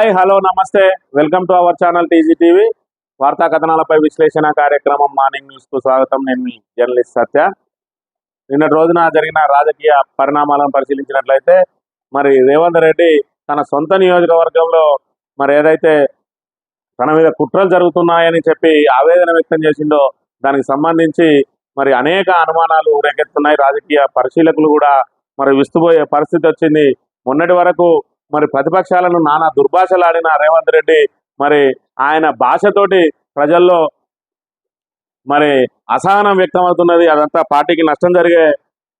Hi hello నమస్తే welcome to our channel TG TV వార్తా కథనాలపై విశ్లేషణ కార్యక్రమం మార్నింగ్ న్యూస్ కు స్వాగతం. నేను మీ జర్నలిస్ట్ సత్య. నిన్నటి రోజున జరిగిన రాజకీయ పరిణామాలను పరిశీలించినట్లయితే మరి రేవంత్ రెడ్డి తన సొంత నియోజకవర్గంలో మరి ఏదైతే తన మీద కుట్రలు జరుగుతున్నాయని చెప్పి ఆవేదన వ్యక్తం చేసిందో దానికి సంబంధించి మరి అనేక అనుమానాలు రేకెత్తున్నాయి. రాజకీయ పరిశీలకులు కూడా మరి విస్తుపోయే పరిస్థితి వచ్చింది. మొన్నటి వరకు మరి ప్రతిపక్షాలను నానా దుర్భాషలాడిన రేవంత్ రెడ్డి మరి ఆయన భాషతోటి ప్రజల్లో మరి అసహనం వ్యక్తమవుతున్నది. అదంతా పార్టీకి నష్టం జరిగే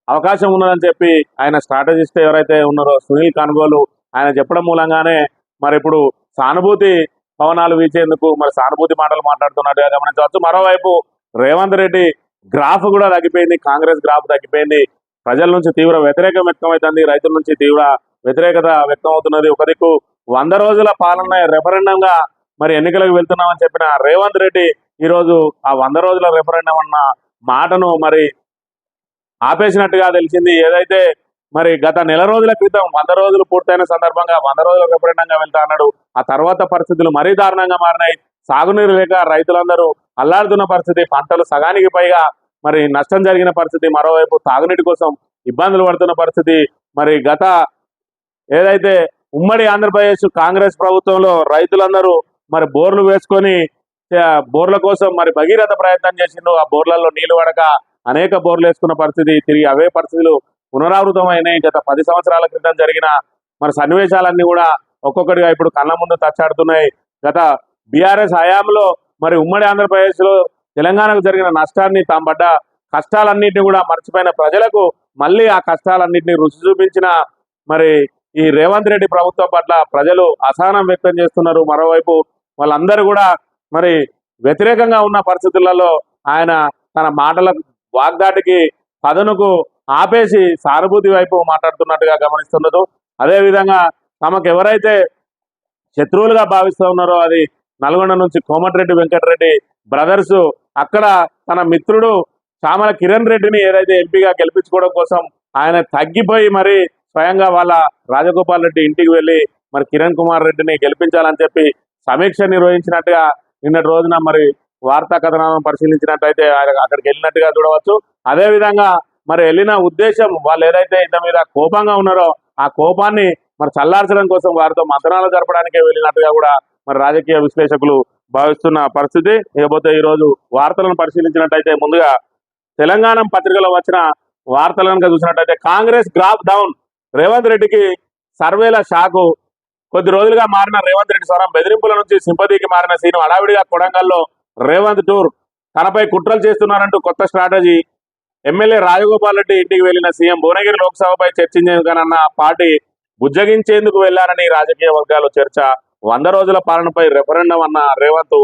అవకాశం ఉన్నదని చెప్పి ఆయన స్ట్రాటజిస్ట్ ఎవరైతే ఉన్నారో సునీల్ కనుగోలు ఆయన చెప్పడం మూలంగానే మరి ఇప్పుడు సానుభూతి పవనాలు వీచేందుకు మరి సానుభూతి మాటలు మాట్లాడుతున్నట్టుగా గమనించవచ్చు. మరోవైపు రేవంత్ రెడ్డి గ్రాఫ్ కూడా తగ్గిపోయింది. కాంగ్రెస్ గ్రాఫ్ తగ్గిపోయింది. ప్రజల నుంచి తీవ్ర వ్యతిరేకం వ్యక్తమవుతుంది. రైతుల నుంచి తీవ్ర వ్యతిరేకత వ్యక్తమవుతున్నది. ఒక దిక్కు 100 రోజుల పాలన రెఫరెండంగా మరి ఎన్నికలకు వెళ్తున్నామని చెప్పిన రేవంత్ రెడ్డి ఈరోజు ఆ 100 రోజుల రెఫరెండం అన్న మాటను మరి ఆపేసినట్టుగా తెలిసింది. ఏదైతే మరి గత నెల రోజుల క్రితం 100 రోజులు పూర్తయిన సందర్భంగా 100 రోజుల రెఫరెండంగా వెళ్తా అన్నాడు. ఆ తర్వాత పరిస్థితులు మరీ దారుణంగా మారినాయి. సాగునీరు లేక రైతులందరూ అల్లాడుతున్న పరిస్థితి, పంటలు సగానికి పైగా మరి నష్టం జరిగిన పరిస్థితి, మరోవైపు తాగునీటి కోసం ఇబ్బందులు పడుతున్న పరిస్థితి. మరి గత ఏదైతే ఉమ్మడి ఆంధ్రప్రదేశ్ కాంగ్రెస్ ప్రభుత్వంలో రైతులందరూ మరి బోర్లు వేసుకొని బోర్ల కోసం మరి భగీరథ ప్రయత్నం చేసిండ్రు. ఆ బోర్లలో నీళ్లు పడక అనేక బోర్లు వేసుకున్న పరిస్థితి, తిరిగి అవే పరిస్థితులు పునరావృతమైనాయి. గత 10 సంవత్సరాల క్రితం జరిగిన మరి సన్నివేశాలన్నీ కూడా ఒక్కొక్కటిగా ఇప్పుడు కళ్ళ ముందు తచ్చాడుతున్నాయి. గత బీఆర్ఎస్ హయాంలో మరి ఉమ్మడి ఆంధ్రప్రదేశ్లో తెలంగాణకు జరిగిన నష్టాన్ని, తాము పడ్డ కష్టాలన్నింటినీ కూడా మర్చిపోయిన ప్రజలకు మళ్ళీ ఆ కష్టాలన్నింటినీ రుచి చూపించిన మరి ఈ రేవంత్ రెడ్డి ప్రభుత్వం పట్ల ప్రజలు అసహనం వ్యక్తం చేస్తున్నారు. మరోవైపు వాళ్ళందరూ కూడా మరి వ్యతిరేకంగా ఉన్న పరిస్థితులలో ఆయన తన మాటల వాగ్దాటికి పదనుకు ఆపేసి సానుభూతి వైపు మాట్లాడుతున్నట్టుగా గమనిస్తున్నారు. అదేవిధంగా తమకు ఎవరైతే శత్రువులుగా భావిస్తూ ఉన్నారో అది నల్గొండ నుంచి కోమటిరెడ్డి వెంకటరెడ్డి బ్రదర్స్, అక్కడ తన మిత్రుడు చామల కిరణ్ రెడ్డిని ఏదైతే ఎంపీగా గెలిపించుకోవడం కోసం ఆయన తగ్గిపోయి మరి స్వయంగా వాళ్ళ రాజగోపాల్ రెడ్డి ఇంటికి వెళ్ళి మరి కిరణ్ కుమార్ రెడ్డిని గెలిపించాలని చెప్పి సమీక్ష నిర్వహించినట్టుగా నిన్నటి రోజున మరి వార్తా కథనాలను పరిశీలించినట్టయితే అక్కడికి వెళ్ళినట్టుగా చూడవచ్చు. అదేవిధంగా మరి వెళ్ళిన ఉద్దేశం వాళ్ళు ఏదైతే ఇంత మీద కోపంగా ఉన్నారో ఆ కోపాన్ని మరి చల్లార్చడం కోసం వారితో మంతనాలు జరపడానికే వెళ్ళినట్టుగా కూడా మరి రాజకీయ విశ్లేషకులు భావిస్తున్న పరిస్థితి. ఇకపోతే ఈరోజు వార్తలను పరిశీలించినట్టయితే ముందుగా తెలంగాణ పత్రికలో వచ్చిన వార్తలను చూసినట్టయితే కాంగ్రెస్ గ్రాఫ్ డౌన్, రేవంత్ రెడ్డికి సర్వేల షాకు. కొద్ది రోజులుగా మారిన రేవంత్ రెడ్డి స్వరం, బెదిరింపుల నుంచి సింపతికి మారిన సీను, హడావిడిగా కొడంగల్లో రేవంత్ టూర్, తనపై కుట్రలు చేస్తున్నారంటూ కొత్త స్ట్రాటజీ. ఎమ్మెల్యే రాజగోపాల్ రెడ్డి ఇంటికి వెళ్లిన సీఎం, భువనగిరి లోక్సభపై చర్చించేందుకనన్న పార్టీ బుజ్జగించేందుకు వెళ్లారని రాజకీయ వర్గాలు చర్చ. 100 రోజుల పాలనపై రెఫరెండం అన్న రేవంత్,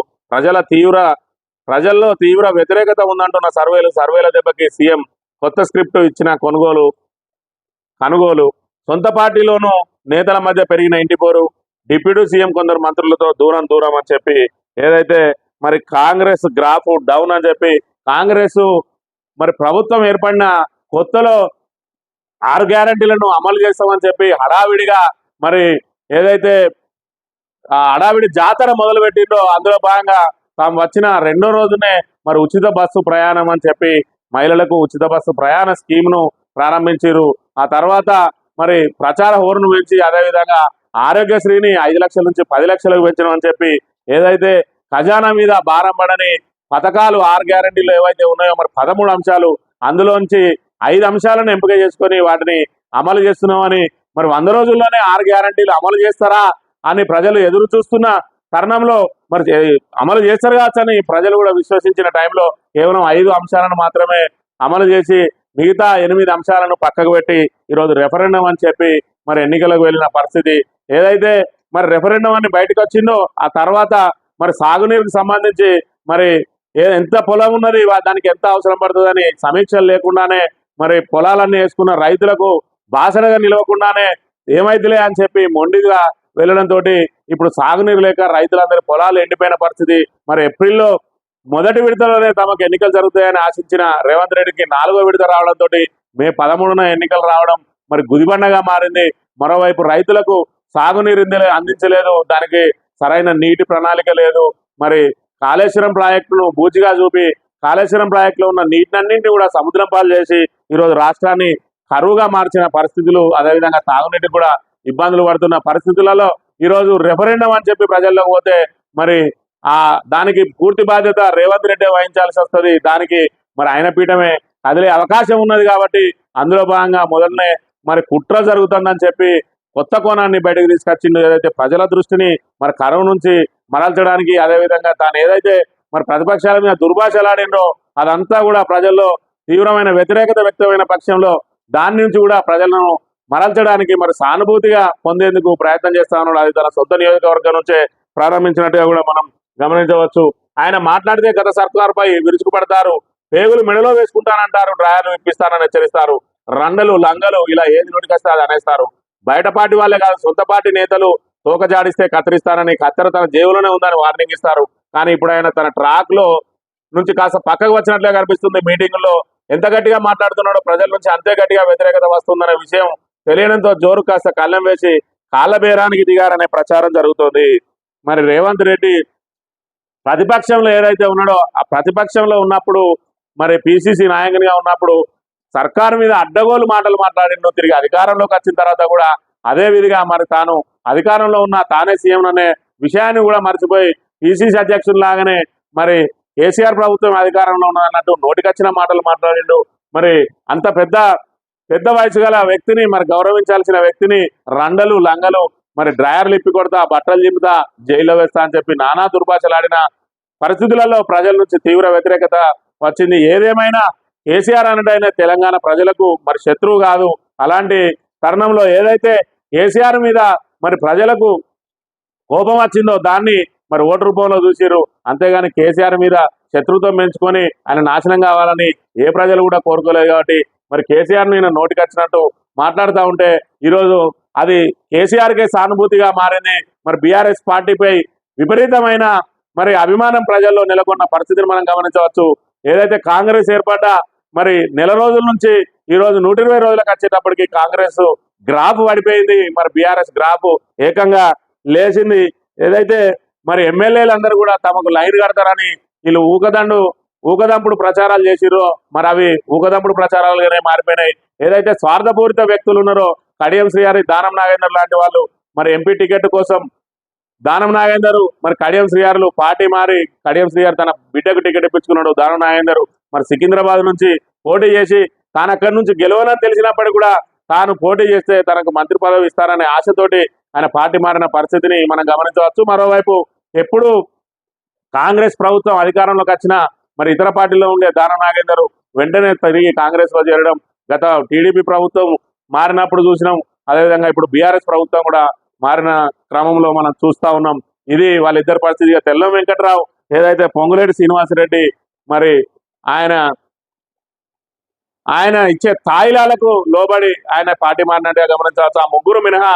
ప్రజల్లో తీవ్ర వ్యతిరేకత ఉందంటున్న సర్వేల దెబ్బకి సీఎం కొత్త స్క్రిప్ట్ ఇచ్చిన కనుగోలు. సొంత పార్టీలోనూ నేతల మధ్య పెరిగిన ఇంటిపోరు, డిప్యూటీ సీఎం కొందరు మంత్రులతో దూరం అని చెప్పి ఏదైతే మరి కాంగ్రెస్ గ్రాఫ్ డౌన్ అని చెప్పి కాంగ్రెస్ మరి ప్రభుత్వం ఏర్పడిన కొత్తలో 6 గ్యారంటీలను అమలు చేస్తామని చెప్పి హడావిడిగా మరి ఏదైతే హడావిడి జాతర మొదలు పెట్టిందో అందులో భాగంగా తాము వచ్చిన 2వ రోజునే మరి ఉచిత బస్సు ప్రయాణం అని చెప్పి మహిళలకు ఉచిత బస్సు ప్రయాణ స్కీమ్ను ప్రారంభించారు. ఆ తర్వాత మరి ప్రచార హోరును పెంచి అదేవిధంగా ఆరోగ్యశ్రీని 5 లక్షల నుంచి 10 లక్షలకు పెంచడం అని చెప్పి ఏదైతే ఖజానా మీద భారం పడని పథకాలు 6 గ్యారంటీలు ఏవైతే ఉన్నాయో మరి 13 అంశాలు, అందులోంచి 5 అంశాలను ఎంపిక చేసుకొని వాటిని అమలు చేస్తున్నామని, మరి 100 రోజుల్లోనే 6 గ్యారంటీలు అమలు చేస్తారా అని ప్రజలు ఎదురు చూస్తున్న తరుణంలో మరి అమలు చేస్తారు కావచ్చని ప్రజలు కూడా విశ్వసించిన టైంలో కేవలం 5 అంశాలను మాత్రమే అమలు చేసి మిగతా 8 అంశాలను పక్కకు పెట్టి ఈరోజు రెఫరెండం అని చెప్పి మరి ఎన్నికలకు వెళ్ళిన పరిస్థితి. ఏదైతే మరి రెఫరెండం అని బయటకు వచ్చిందో ఆ తర్వాత మరి సాగునీరుకు సంబంధించి మరి ఎంత పొలం ఉన్నది, దానికి ఎంత అవసరం పడుతుందని సమీక్షలు లేకుండానే మరి పొలాలన్నీ వేసుకున్న రైతులకు బాసడగా నిలవకుండానే ఏమైతులే అని చెప్పి మొండిగా వెళ్ళడంతో ఇప్పుడు సాగునీరు లేక రైతులందరి పొలాలు ఎండిపోయిన పరిస్థితి. మరి ఏప్రిల్లో మొదటి విడతలోనే తమకు ఎన్నికలు జరుగుతాయని ఆశించిన రేవంత్ రెడ్డికి 4వ విడత రావడంతో మే 13న ఎన్నికలు రావడం మరి గుదిబండగా మారింది. మరోవైపు రైతులకు సాగునీరు అందించలేదు, దానికి సరైన నీటి ప్రణాళిక లేదు. మరి కాళేశ్వరం ప్రాజెక్టును బూచిగా చూపి కాళేశ్వరం ప్రాజెక్టులో ఉన్న నీటినన్నింటినీ కూడా సముద్రం పాలు చేసి ఈరోజు రాష్ట్రాన్ని కరువుగా మార్చిన పరిస్థితులు, అదేవిధంగా తాగునీటికి కూడా ఇబ్బందులు పడుతున్న పరిస్థితులలో ఈరోజు రెఫరెండం అని చెప్పి ప్రజల్లోకి పోతే మరి దానికి పూర్తి బాధ్యత రేవంత్ రెడ్డి వహించాల్సి వస్తుంది. దానికి మరి ఆయన పీఠమే కదిలే అవకాశం ఉన్నది కాబట్టి అందులో భాగంగా మొదలనే మరి కుట్ర జరుగుతుందని చెప్పి కొత్త కోణాన్ని బయటకు తీసుకొచ్చిండు. ఏదైతే ప్రజల దృష్టిని మరి కరువు నుంచి మరల్చడానికి, అదేవిధంగా తాను ఏదైతే మరి ప్రతిపక్షాల మీద దుర్భాషలాడిండో అదంతా కూడా ప్రజల్లో తీవ్రమైన వ్యతిరేకత వ్యక్తమైన పక్షంలో దాని నుంచి కూడా ప్రజలను మరల్చడానికి మరి సానుభూతిగా పొందేందుకు ప్రయత్నం చేస్తా ఉన్నాడు. అది తన సొంత నియోజకవర్గం నుంచే ప్రారంభించినట్టుగా కూడా మనం గమనించవచ్చు. ఆయన మాట్లాడితే గత సర్కారుపై విరుచుకుపడతారు, పేగులు మెడలో వేసుకుంటానంటారు, డ్రాయర్లు ఇప్పిస్తానని హెచ్చరిస్తారు, రండలు లంగలు ఇలా ఏది నోటికొస్తే అది అనేస్తారు. బయట పార్టీ వాళ్ళే కాదు, సొంత పార్టీ నేతలు తోక జాడిస్తే కత్తిరిస్తానని, కత్తెర తన జేబులోనే ఉందని వార్నింగ్ ఇస్తారు. కానీ ఇప్పుడు ఆయన తన ట్రాక్ లో నుంచి కాస్త పక్కకు వచ్చినట్లే కనిపిస్తుంది. మీటింగుల్లో ఎంత గట్టిగా మాట్లాడుతున్నాడో ప్రజల నుంచి అంతే గట్టిగా వ్యతిరేకత వస్తుందనే విషయం తెలియడంతో జోరు కాస్త కళ్ళం వేసి కాళ్ళ బేరానికి దిగారనే ప్రచారం జరుగుతోంది. మరి రేవంత్ రెడ్డి ప్రతిపక్షంలో ఏదైతే ఉన్నాడో ఆ ప్రతిపక్షంలో ఉన్నప్పుడు మరి పిసిసి నాయకునిగా ఉన్నప్పుడు సర్కారు మీద అడ్డగోలు మాటలు మాట్లాడిండు. తిరిగి అధికారంలోకి వచ్చిన తర్వాత కూడా అదే విధిగా మరి తాను అధికారంలో ఉన్న తానే సీఎం అనే విషయాన్ని కూడా మర్చిపోయి పిసిసి అధ్యక్షుడు లాగానే మరి కేసీఆర్ ప్రభుత్వం అధికారంలో ఉన్నదన్నట్టు నోటికొచ్చిన మాటలు మాట్లాడిండు. మరి అంత పెద్ద వయసు గల వ్యక్తిని మరి గౌరవించాల్సిన వ్యక్తిని రండలు లంగలు మరి డ్రాయర్లు ఇప్పి కొడతా, బట్టలు చింపుతా, జైల్లో వేస్తా అని చెప్పి నానా దుర్భాషలాడిన పరిస్థితులలో ప్రజల నుంచి తీవ్ర వ్యతిరేకత వచ్చింది. ఏదేమైనా కేసీఆర్ అన్నట్టయినా తెలంగాణ ప్రజలకు మరి శత్రువు కాదు. అలాంటి తరుణంలో ఏదైతే కేసీఆర్ మీద మరి ప్రజలకు కోపం వచ్చిందో దాన్ని మరి ఓటు రూపంలో చూసిరు. అంతేగాని కేసీఆర్ మీద శత్రుత్వం పెంచుకొని ఆయన నాశనం కావాలని ఏ ప్రజలు కూడా కోరుకోలేదు. కాబట్టి మరి కేసీఆర్ నేను నోటికొచ్చినట్టు మాట్లాడుతూ ఉంటే ఈరోజు అది కేసీఆర్కే సానుభూతిగా మారింది. మరి బీఆర్ఎస్ పార్టీపై విపరీతమైన మరి అభిమానం ప్రజల్లో నెలకొన్న పరిస్థితిని మనం గమనించవచ్చు. ఏదైతే కాంగ్రెస్ ఏర్పడ్డ మరి నెల రోజుల నుంచి ఈరోజు 120 రోజులకు వచ్చేటప్పటికి కాంగ్రెస్ గ్రాఫ్ పడిపోయింది. మరి బీఆర్ఎస్ గ్రాఫ్ ఏకంగా లేచింది. ఏదైతే మరి ఎమ్మెల్యేలందరూ కూడా తమకు లైన్ కడతారని వీళ్ళు ఊకదంపుడు ప్రచారాలు చేసిరో మరి అవి ఊకదంపుడు ప్రచారాలుగానే మారిపోయినాయి. ఏదైతే స్వార్థపూరిత వ్యక్తులు ఉన్నారో కడియం శ్రీహరి, దానం నాగేందర్ లాంటి వాళ్ళు మరి ఎంపీ టికెట్ కోసం దానం నాగేందర్ మరి కడియం శ్రీహరులు పార్టీ మారి కడియం శ్రీహరి తన బిడ్డకు టికెట్ ఇప్పించుకున్నాడు. దానం నాగేందర్ మరి సికింద్రాబాద్ నుంచి పోటీ చేసి తాను అక్కడి నుంచి గెలవనని తెలిసినప్పటికీ కూడా తాను పోటీ చేస్తే తనకు మంత్రి పదవి ఇస్తారనే ఆశతోటి ఆయన పార్టీ మారిన పరిస్థితిని మనం గమనించవచ్చు. మరోవైపు ఎప్పుడు కాంగ్రెస్ ప్రభుత్వం అధికారంలోకి వచ్చినా మరి ఇతర పార్టీలో ఉండే దానం నాగేందర్ వెంటనే తిరిగి కాంగ్రెస్ లో చేరడం గత టీడీపీ ప్రభుత్వం మారినప్పుడు చూసినాం. అదేవిధంగా ఇప్పుడు బీఆర్ఎస్ ప్రభుత్వం కూడా మారిన క్రమంలో మనం చూస్తా ఉన్నాం. ఇది వాళ్ళిద్దరి పరిస్థితిగా తెల్లం వెంకట్రావు ఏదైతే పొంగులేటి శ్రీనివాసరెడ్డి మరి ఆయన ఇచ్చే తాయిలాలకు లోబడి ఆయన పార్టీ మారినట్టుగా గమనించవచ్చు. ఆ ముగ్గురు మినహా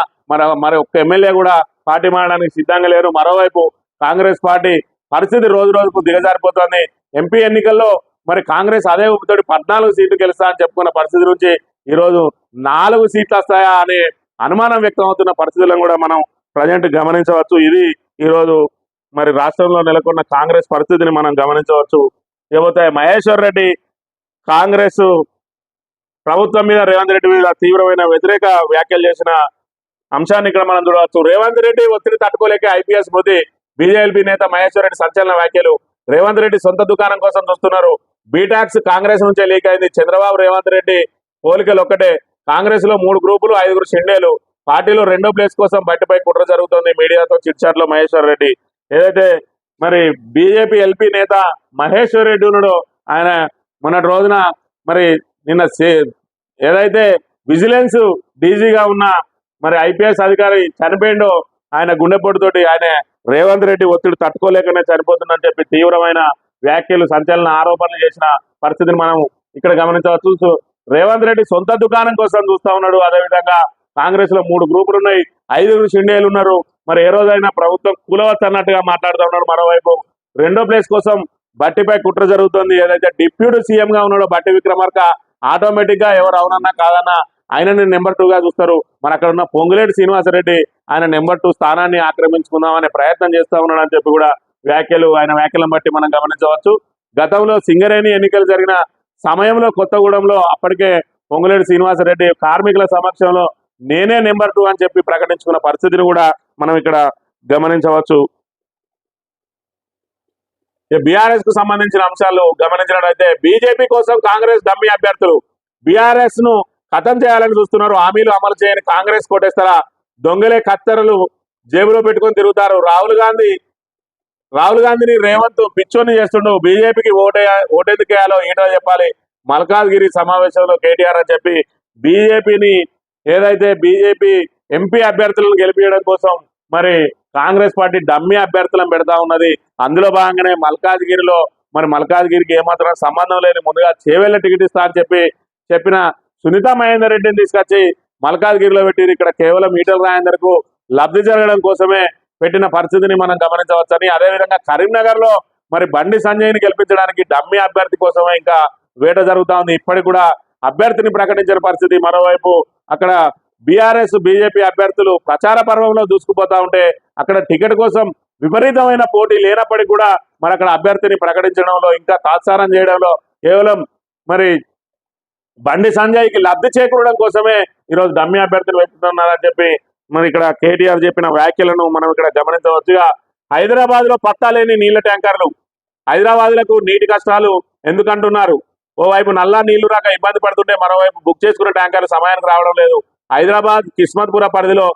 మరి ఒక్క ఎమ్మెల్యే కూడా పార్టీ మారడానికి సిద్ధంగా లేరు. మరోవైపు కాంగ్రెస్ పార్టీ పరిస్థితి రోజు రోజుకు దిగజారిపోతుంది. ఎంపీ ఎన్నికల్లో మరి కాంగ్రెస్ అదే ఊపితోటి 14 సీట్లు గెలుస్తా అని చెప్పుకున్న పరిస్థితి నుంచి ఈరోజు 4 సీట్లు వస్తాయా అనే అనుమానం వ్యక్తం అవుతున్న పరిస్థితులను కూడా మనం ప్రజెంట్ గమనించవచ్చు. ఇది ఈరోజు మరి రాష్ట్రంలో నెలకొన్న కాంగ్రెస్ పరిస్థితిని మనం గమనించవచ్చు. ఇకపోతే మహేశ్వర్ రెడ్డి కాంగ్రెస్ ప్రభుత్వం మీద రేవంత్ రెడ్డి మీద తీవ్రమైన వ్యతిరేక వ్యాఖ్యలు చేసిన అంశాన్ని ఇక్కడ మనం చూడవచ్చు. రేవంత్ రెడ్డి ఒత్తిడి తట్టుకోలేక ఐపీఎస్ మోదీ బీజేపీ నేత మహేశ్వర్ రెడ్డి సంచలన వ్యాఖ్యలు. రేవంత్ రెడ్డి సొంత దుకాణం కోసం చూస్తున్నారు. బీటాక్స్ కాంగ్రెస్ నుంచే లీక్ అయింది. చంద్రబాబు రేవంత్ రెడ్డి పోలికలు ఒక్కటే. కాంగ్రెస్ లో 3 గ్రూపులు 5 షిండేలు. పార్టీలో 2వ ప్లేస్ కోసం బయటపై కుట్ర జరుగుతోంది. మీడియాతో చిట్చాట్లో మహేశ్వర్ రెడ్డి. ఏదైతే మరి బీజేపీ ఎల్పీ నేత మహేశ్వర్ రెడ్డి ఉన్నాడో ఆయన మొన్నటి రోజున మరి నిన్న ఏదైతే విజిలెన్స్ డీజీగా ఉన్న మరి ఐపీఎస్ అధికారి చనిపోయిండో ఆయన గుండెపోటుతోటి ఆయన రేవంత్ రెడ్డి ఒత్తిడి తట్టుకోలేకనే చనిపోతుందని చెప్పి తీవ్రమైన వ్యాఖ్యలు, సంచలన ఆరోపణలు చేసిన పరిస్థితిని మనం ఇక్కడ గమనించవచ్చు. రేవంత్ రెడ్డి సొంత దుకాణం కోసం చూస్తా ఉన్నాడు. అదేవిధంగా కాంగ్రెస్ లో 3 గ్రూపులు ఉన్నాయి, 5 షిండేలు ఉన్నారు. మరి ఏ రోజైనా ప్రభుత్వం కూలవచ్చు అన్నట్టుగా మాట్లాడుతూ ఉన్నారు. మరోవైపు 2వ ప్లేస్ కోసం బట్టిపై కుట్ర జరుగుతుంది. ఏదైతే డిప్యూటీ సీఎం గా ఉన్నాడో బట్టి విక్రమార్క ఆటోమేటిక్ గా ఎవరు అవునన్నా కాదన్నా ఆయనని నెంబర్ 2గా చూస్తారు. మరి అక్కడ ఉన్న పొంగులేటి శ్రీనివాసరెడ్డి ఆయన నెంబర్ 2 స్థానాన్ని ఆక్రమించుకుందామనే ప్రయత్నం చేస్తా ఉన్నాడని చెప్పి కూడా ఆయన వ్యాఖ్యలను బట్టి మనం గమనించవచ్చు. గతంలో సింగరేణి ఎన్నికలు జరిగిన సమయంలో కొత్తగూడెంలో అప్పటికే పొంగులేటి శ్రీనివాసరెడ్డి కార్మికుల సమక్షంలో నేనే నెంబర్ 2 అని చెప్పి ప్రకటించుకున్న పరిస్థితిని కూడా మనం ఇక్కడ గమనించవచ్చు. బీఆర్ఎస్ కు సంబంధించిన అంశాలు గమనించినట్లయితే బీజేపీ కోసం కాంగ్రెస్ డమ్మీ అభ్యర్థులు బీఆర్ఎస్ ను ఖతం చేయాలని చూస్తున్నారు. హామీలు అమలు చేయని కాంగ్రెస్ కొట్టేస్తారా? దొంగలే కత్తెరలు జేబులో పెట్టుకొని తిరుగుతారు. రాహుల్ గాంధీని రేవంత్ పిచ్చోని చేస్తుండు. బీజేపీకి ఓటెందుకు వేయాలో ఈటల చెప్పాలి. మల్కాజ్గిరి సమావేశంలో కేటీఆర్ అని చెప్పి బీజేపీ ఎంపీ అభ్యర్థులను గెలిపించడం కోసం మరి కాంగ్రెస్ పార్టీ డమ్మీ అభ్యర్థులను పెడతా ఉన్నది. అందులో భాగంగానే మల్కాజ్గిరికి ఏమాత్రం సంబంధం లేని ముందుగా చేవెళ్ళ టికెట్ ఇస్తా అని చెప్పిన సునీతా మహేందర్ రెడ్డిని తీసుకొచ్చి మల్కాజ్గిరిలో పెట్టి ఇక్కడ కేవలం ఈటల రాజేందర్ కు లబ్ధి జరగడం కోసమే పెట్టిన పరిస్థితిని మనం గమనించవచ్చని, అదేవిధంగా కరీంనగర్ లో మరి బండి సంజయ్ని గెలిపించడానికి డమ్మీ అభ్యర్థి కోసమే ఇంకా వేట జరుగుతా ఉంది. ఇప్పటికి కూడా అభ్యర్థిని ప్రకటించిన పరిస్థితి. మరోవైపు అక్కడ బీఆర్ఎస్ బీజేపీ అభ్యర్థులు ప్రచార పర్వంలో దూసుకుపోతా ఉంటే అక్కడ టికెట్ కోసం విపరీతమైన పోటీ లేనప్పటికీ కూడా మరి అక్కడ అభ్యర్థిని ప్రకటించడంలో ఇంకా తాత్సారం చేయడంలో కేవలం మరి బండి సంజయ్కి లబ్ధి చేకూరడం కోసమే ఈరోజు డమ్మీ అభ్యర్థులు వెతుకుతున్నారని చెప్పి మరి ఇక్కడ కేటీఆర్ చెప్పిన వ్యాఖ్యలను మనం ఇక్కడ గమనించవచ్చుగా. హైదరాబాద్ లో పత్తా లేని నీళ్ల ట్యాంకర్లు, హైదరాబాద్లకు నీటి కష్టాలు ఎందుకంటున్నారు? ఓవైపు నల్లా నీళ్లు రాక ఇబ్బంది పడుతుంటే మరోవైపు బుక్ చేసుకున్న ట్యాంకర్లు సమయానికి రావడం లేదు. హైదరాబాద్ కిస్మత్పుర పరిధిలో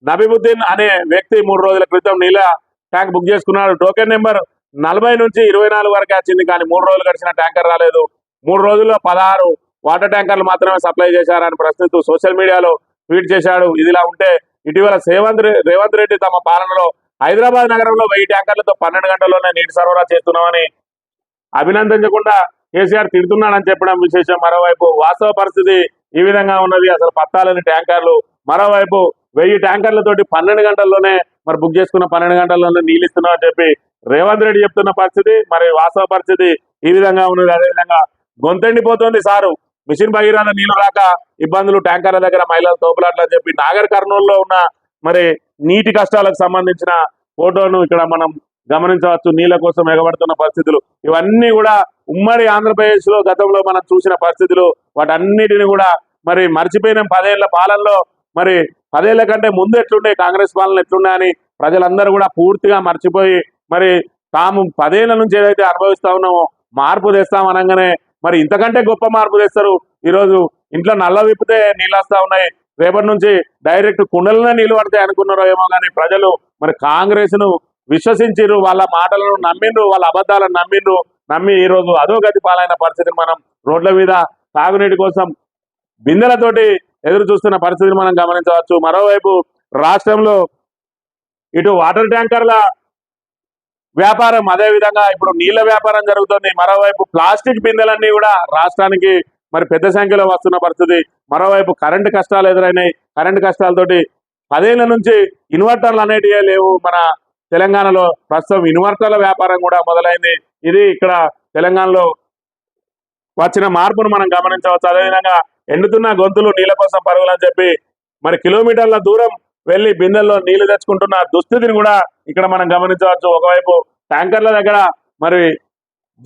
నబీబుద్దీన్ అనే వ్యక్తి 3 రోజుల క్రితం నీళ్ళ ట్యాంక్ బుక్ చేసుకున్నాడు. టోకెన్ నెంబర్ 40 నుంచి 24 వరకే వచ్చింది, కానీ 3 రోజులు గడిచిన ట్యాంకర్ రాలేదు. 3 రోజుల్లో 16 వాటర్ ట్యాంకర్లు మాత్రమే సప్లై చేశారని ప్రశ్నిస్తూ సోషల్ మీడియాలో ట్వీట్ చేశాడు. ఇదిలా ఉంటే ఇటీవల రేవంత్ రెడ్డి తమ పాలనలో హైదరాబాద్ నగరంలో 1000 ట్యాంకర్లతో 12 గంటల్లోనే నీటి సరఫరా చేస్తున్నామని అభినందించకుండా కేసీఆర్ తిడుతున్నాడని చెప్పడం విశేషం. మరోవైపు వాస్తవ పరిస్థితి ఈ విధంగా ఉన్నది. అసలు పత్తాలని ట్యాంకర్లు, మరోవైపు 1000 ట్యాంకర్లతోటి 12 గంటల్లోనే మరి బుక్ చేసుకున్న 12 గంటల్లోనే నీళ్ళు ఇస్తున్నామని చెప్పి రేవంత్ రెడ్డి చెప్తున్న పరిస్థితి, మరి వాస్తవ పరిస్థితి ఈ విధంగా ఉన్నది. అదేవిధంగా గొంతెండిపోతుంది సారు, మిషన్ భగీరథ నీళ్లు రాక ఇబ్బందులు, ట్యాంకర్ల దగ్గర మహిళలు తోపులాట్లు అని చెప్పి నాగర్ కర్నూలులో ఉన్న మరి నీటి కష్టాలకు సంబంధించిన ఫోటోను ఇక్కడ మనం గమనించవచ్చు. నీళ్ల కోసం ఎగబడుతున్న పరిస్థితులు ఇవన్నీ కూడా ఉమ్మడి ఆంధ్రప్రదేశ్ లో గతంలో మనం చూసిన పరిస్థితులు. వాటన్నిటిని కూడా మరి మర్చిపోయిన 10 ఏళ్ల పాలనలో మరి 10 ఏళ్ల కంటే ముందు ఎట్లుండే కాంగ్రెస్ పాలన ఎట్లుండే అని ప్రజలందరూ కూడా పూర్తిగా మర్చిపోయి మరి తాము 10 ఏళ్ల నుంచి ఏదైతే అనుభవిస్తా ఉన్నామో మార్పు తెస్తాం అనగానే మరి ఇంతకంటే గొప్ప మార్పు తెస్తారు. ఈరోజు ఇంట్లో నల్ల విప్పితే నీళ్ళు వస్తా ఉన్నాయి, రేపటి నుంచి డైరెక్ట్ కుండలనే నీళ్లు పడతాయి అనుకున్నారో ఏమో కానీ ప్రజలు మరి కాంగ్రెస్ ను విశ్వసించారు, వాళ్ళ మాటలను నమ్మిండ్రు, వాళ్ళ అబద్ధాలను నమ్మి ఈరోజు అధోగతి పాలైన పరిస్థితిని మనం రోడ్ల మీద తాగునీటి కోసం బిందెలతోటి ఎదురు చూస్తున్న పరిస్థితిని మనం గమనించవచ్చు. మరోవైపు రాష్ట్రంలో ఇటు వాటర్ ట్యాంకర్ల వ్యాపారం, అదేవిధంగా ఇప్పుడు నీళ్ల వ్యాపారం జరుగుతుంది. మరోవైపు ప్లాస్టిక్ బిందెలన్నీ కూడా రాష్ట్రానికి మరి పెద్ద సంఖ్యలో వస్తున్న పరిస్థితి. మరోవైపు కరెంటు కష్టాలు ఎదురైనాయి. కరెంటు కష్టాలతోటి 10 ఏళ్ల నుంచి ఇన్వర్టర్లు అనేటివే లేవు. మన తెలంగాణలో ప్రస్తుతం ఇన్వర్టర్ల వ్యాపారం కూడా మొదలైంది. ఇది ఇక్కడ తెలంగాణలో వచ్చిన మార్పును మనం గమనించవచ్చు. అదేవిధంగా ఎండుతున్న గొంతులు నీళ్ల కోసం పరుగులని చెప్పి మరి కిలోమీటర్ల దూరం వెళ్లి బిందెల్లో నీళ్లు తెచ్చుకుంటున్న దుస్థితిని కూడా ఇక్కడ మనం గమనించవచ్చు. ఒకవైపు ట్యాంకర్ల దగ్గర మరి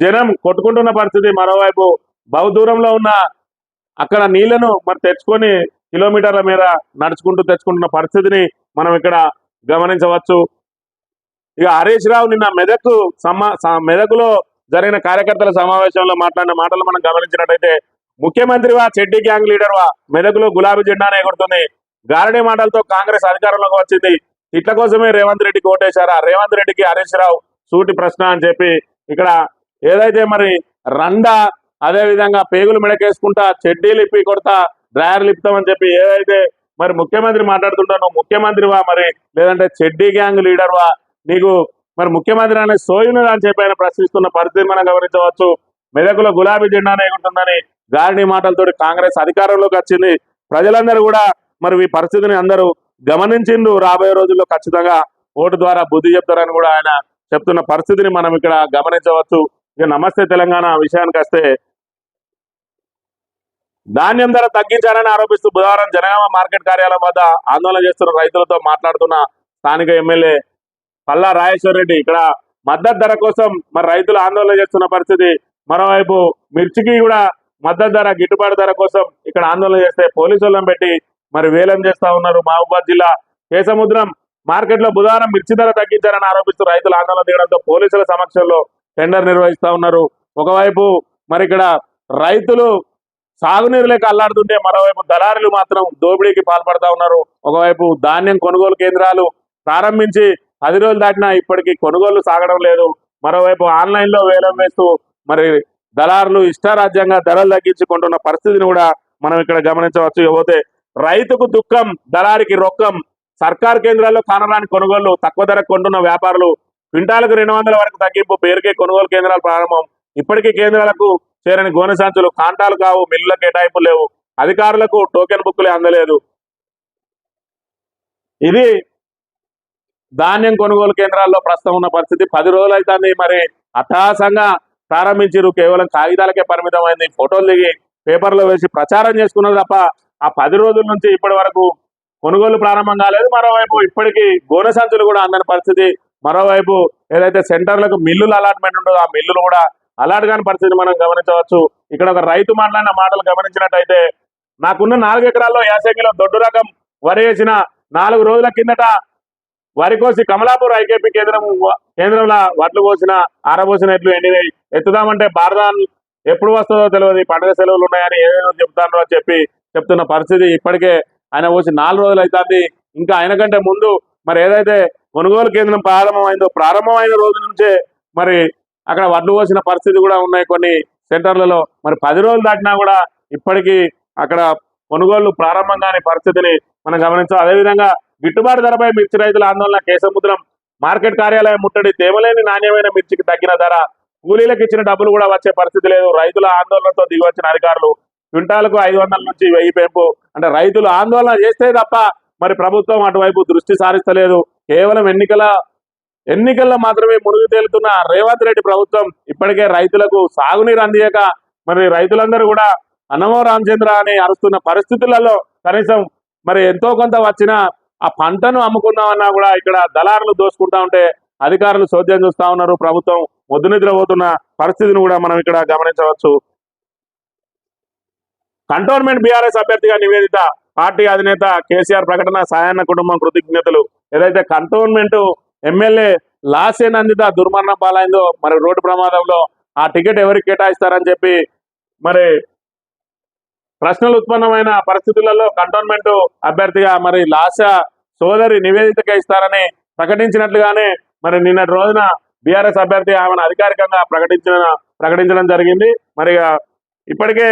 జనం కొట్టుకుంటున్న పరిస్థితి, మరోవైపు బహుదూరంలో ఉన్న అక్కడ నీళ్లను మరి తెచ్చుకొని కిలోమీటర్ల మీద నడుచుకుంటూ తెచ్చుకుంటున్న పరిస్థితిని మనం ఇక్కడ గమనించవచ్చు. ఇక హరీష్ రావు నిన్న మెదకులో జరిగిన కార్యకర్తల సమావేశంలో మాట్లాడిన మాటలు మనం గమనించినట్టయితే, ముఖ్యమంత్రివా చెడ్డీ గ్యాంగ్ లీడర్వా, మెదకులో గులాబీ జెండానే ఎగురుతుంది, గారడీ మాటలతో కాంగ్రెస్ అధికారంలోకి వచ్చింది, ఇట్ల కోసమే రేవంత్ రెడ్డికి ఓటేశారా, రేవంత్ రెడ్డికి హరీష్ రావు సూటి ప్రశ్న అని చెప్పి ఇక్కడ ఏదైతే మరి రండా, అదేవిధంగా పేగులు మెడకేసుకుంటా చెడ్డీలు ఇప్పి కొడతా డ్రాయర్లు ఇప్పుతామని చెప్పి ఏదైతే మరి ముఖ్యమంత్రి మాట్లాడుతుంటానో, ముఖ్యమంత్రివా మరి లేదంటే చెడ్డీ గ్యాంగ్ లీడర్వా, నీకు మరి ముఖ్యమంత్రి అనే సోయునదా అని చెప్పి ఆయన ప్రశ్నిస్తున్న పరిస్థితి మనం గమనించవచ్చు. మెదకులో గులాబీ జెండానే ఎగురుతుందని గారడీ మాటలతోటి కాంగ్రెస్ అధికారంలోకి వచ్చింది. ప్రజలందరూ కూడా మరి ఈ పరిస్థితిని అందరూ గమనించిండు. రాబోయే రోజుల్లో ఖచ్చితంగా ఓటు ద్వారా బుద్ధి చెప్తారని కూడా ఆయన చెప్తున్న పరిస్థితిని మనం ఇక్కడ గమనించవచ్చు. ఇక నమస్తే తెలంగాణ విషయానికి వస్తే, ధాన్యం ధర తగ్గించాలని ఆరోపిస్తూ బుధవారం జనగామ మార్కెట్ కార్యాలయం వద్ద ఆందోళన చేస్తున్న రైతులతో మాట్లాడుతున్న స్థానిక ఎమ్మెల్యే పల్లా రాజేశ్వర్ రెడ్డి ఇక్కడ మద్దతు ధర కోసం మరి రైతులు ఆందోళన చేస్తున్న పరిస్థితి. మరోవైపు మిర్చికి కూడా మద్దతు ధర గిట్టుబాటు ధర కోసం ఇక్కడ ఆందోళన చేస్తే పోలీసులను పెట్టి మరి వేలం చేస్తా ఉన్నారు. మహబూబాద్ జిల్లా కేసముద్రం మార్కెట్ లో బుధవారం మిర్చి ధర తగ్గించారని ఆరోపిస్తూ రైతులు ఆందోళన దిగడంతో పోలీసుల సమక్షంలో టెండర్ నిర్వహిస్తా ఉన్నారు. ఒకవైపు మరి ఇక్కడ రైతులు సాగునీరు లేక అల్లాడుతుంటే మరోవైపు దళారులు మాత్రం దోపిడీకి పాల్పడతా ఉన్నారు. ఒకవైపు ధాన్యం కొనుగోలు కేంద్రాలు ప్రారంభించి 10 రోజులు దాటినా ఇప్పటికీ కొనుగోలు సాగడం లేదు. మరోవైపు ఆన్లైన్ లో వేలం వేస్తూ మరి దళారులు ఇష్టారాజ్యంగా ధరలు తగ్గించుకుంటున్న పరిస్థితిని కూడా మనం ఇక్కడ గమనించవచ్చు. ఇకపోతే రైతుకు దుఃఖం, దళారికి రొక్కం. సర్కారు కేంద్రాల్లో కానరాని కొనుగోళ్లు, తక్కువ ధరకు కొంటున్న వ్యాపారులు. క్వింటాలకు 200 వరకు తగ్గింపు, పేరుకే కొనుగోలు కేంద్రాలు ప్రారంభం. ఇప్పటికీ కేంద్రాలకు చేరని గోనె సంచులు, కాంటాలు కావు, మిల్లుల కేటాయింపులు లేవు, అధికారులకు టోకెన్ బుక్లే అందలేదు. ఇది ధాన్యం కొనుగోలు కేంద్రాల్లో ప్రస్తుతం ఉన్న పరిస్థితి. 10 రోజులు అవుతుంది మరి అట్టహాసంగా ప్రారంభించారు. కేవలం కాగితాలకే పరిమితమైంది. ఫోటోలు దిగి పేపర్లో వేసి ప్రచారం చేసుకున్నారు తప్ప ఆ 10 రోజుల నుంచి ఇప్పటి వరకు కొనుగోలు ప్రారంభం కాలేదు. మరోవైపు ఇప్పటికీ గోనె సంచులు కూడా అందని పరిస్థితి. మరోవైపు ఏదైతే సెంటర్లకు మిల్లులు అలాట్మెంట్ ఉంటుందో ఆ మిల్లులు కూడా అలాట్ కాని పరిస్థితి మనం గమనించవచ్చు. ఇక్కడ ఒక రైతు మాట్లాడిన మాటలు గమనించినట్టయితే, నాకున్న 4 ఎకరాల్లో యాసంగిలో దొడ్డు రకం వరి వేసిన 4 రోజుల కిందట వరి కోసి కమలాపూర్ ఐకేపీ కేంద్రంలో వడ్లు కోసిన ఆరబోసిన ఎట్లు ఎండినాయి. ఎత్తుదామంటే బార్దాన్ ఎప్పుడు వస్తుందో తెలియదు, పండుగ సెలవులు ఉన్నాయని ఏదేదో చెప్తానో చెప్పి చెప్తున్న పరిస్థితి. ఇప్పటికే ఆయన కోసి 4 రోజులు అవుతుంది. ఇంకా ఆయన కంటే ముందు మరి ఏదైతే కొనుగోలు కేంద్రం ప్రారంభమైన రోజు నుంచే మరి అక్కడ వడ్లు కోసిన పరిస్థితి కూడా ఉన్నాయి కొన్ని సెంటర్లలో. మరి 10 రోజులు దాటినా కూడా ఇప్పటికీ అక్కడ కొనుగోళ్లు ప్రారంభం కాని పరిస్థితిని మనం గమనించాం. అదేవిధంగా గిట్టుబాటు ధరపై మిర్చి రైతుల ఆందోళన. కేసముద్రం మార్కెట్ కార్యాలయం ముట్టడి. తేమలేని నాణ్యమైన మిర్చికి తగ్గిన ధర, కూలీలకు ఇచ్చిన డబ్బులు కూడా వచ్చే పరిస్థితి లేదు. రైతుల ఆందోళనతో దిగివచ్చిన అధికారులు క్వింటాలకు 500 నుంచి 1000 పెంపు. అంటే రైతులు ఆందోళన చేస్తే తప్ప మరి ప్రభుత్వం అటువైపు దృష్టి సారిస్తలేదు. కేవలం ఎన్నికల్లో మాత్రమే మునిగి తేలుతున్న రేవంత్ రెడ్డి ప్రభుత్వం ఇప్పటికే రైతులకు సాగునీరు అందియక మరి రైతులందరూ కూడా అన్నమో రామచంద్ర అని అరుస్తున్న పరిస్థితులలో కనీసం మరి ఎంతో కొంత వచ్చిన ఆ పంటను అమ్ముకుందామన్నా కూడా ఇక్కడ దళారులు దోసుకుంటా ఉంటే అధికారులు చోద్యం చూస్తా ఉన్నారు. ప్రభుత్వం మొద్దునిద్ర పోతున్న పరిస్థితిని కూడా మనం ఇక్కడ గమనించవచ్చు. కంటోన్మెంట్ బీఆర్ఎస్ అభ్యర్థిగా నివేదిత. పార్టీ అధినేత కేసీఆర్ ప్రకటన. సాయన్న కుటుంబం కృతజ్ఞతలు. ఏదైతే కంటోన్మెంట్ ఎమ్మెల్యే లాసే నందిత దుర్మరణం పాలైందో మరి రోడ్డు ప్రమాదంలో ఆ టికెట్ ఎవరికి కేటాయిస్తారని చెప్పి మరి ప్రశ్నలు ఉత్పన్నమైన పరిస్థితులలో కంటోన్మెంట్ అభ్యర్థిగా మరి లాస సోదరి నివేదితకే ఇస్తారని ప్రకటించినట్లుగానే మరి నిన్నటి రోజున బీఆర్ఎస్ అభ్యర్థి ఆమెను అధికారికంగా ప్రకటించడం జరిగింది. మరి ఇప్పటికే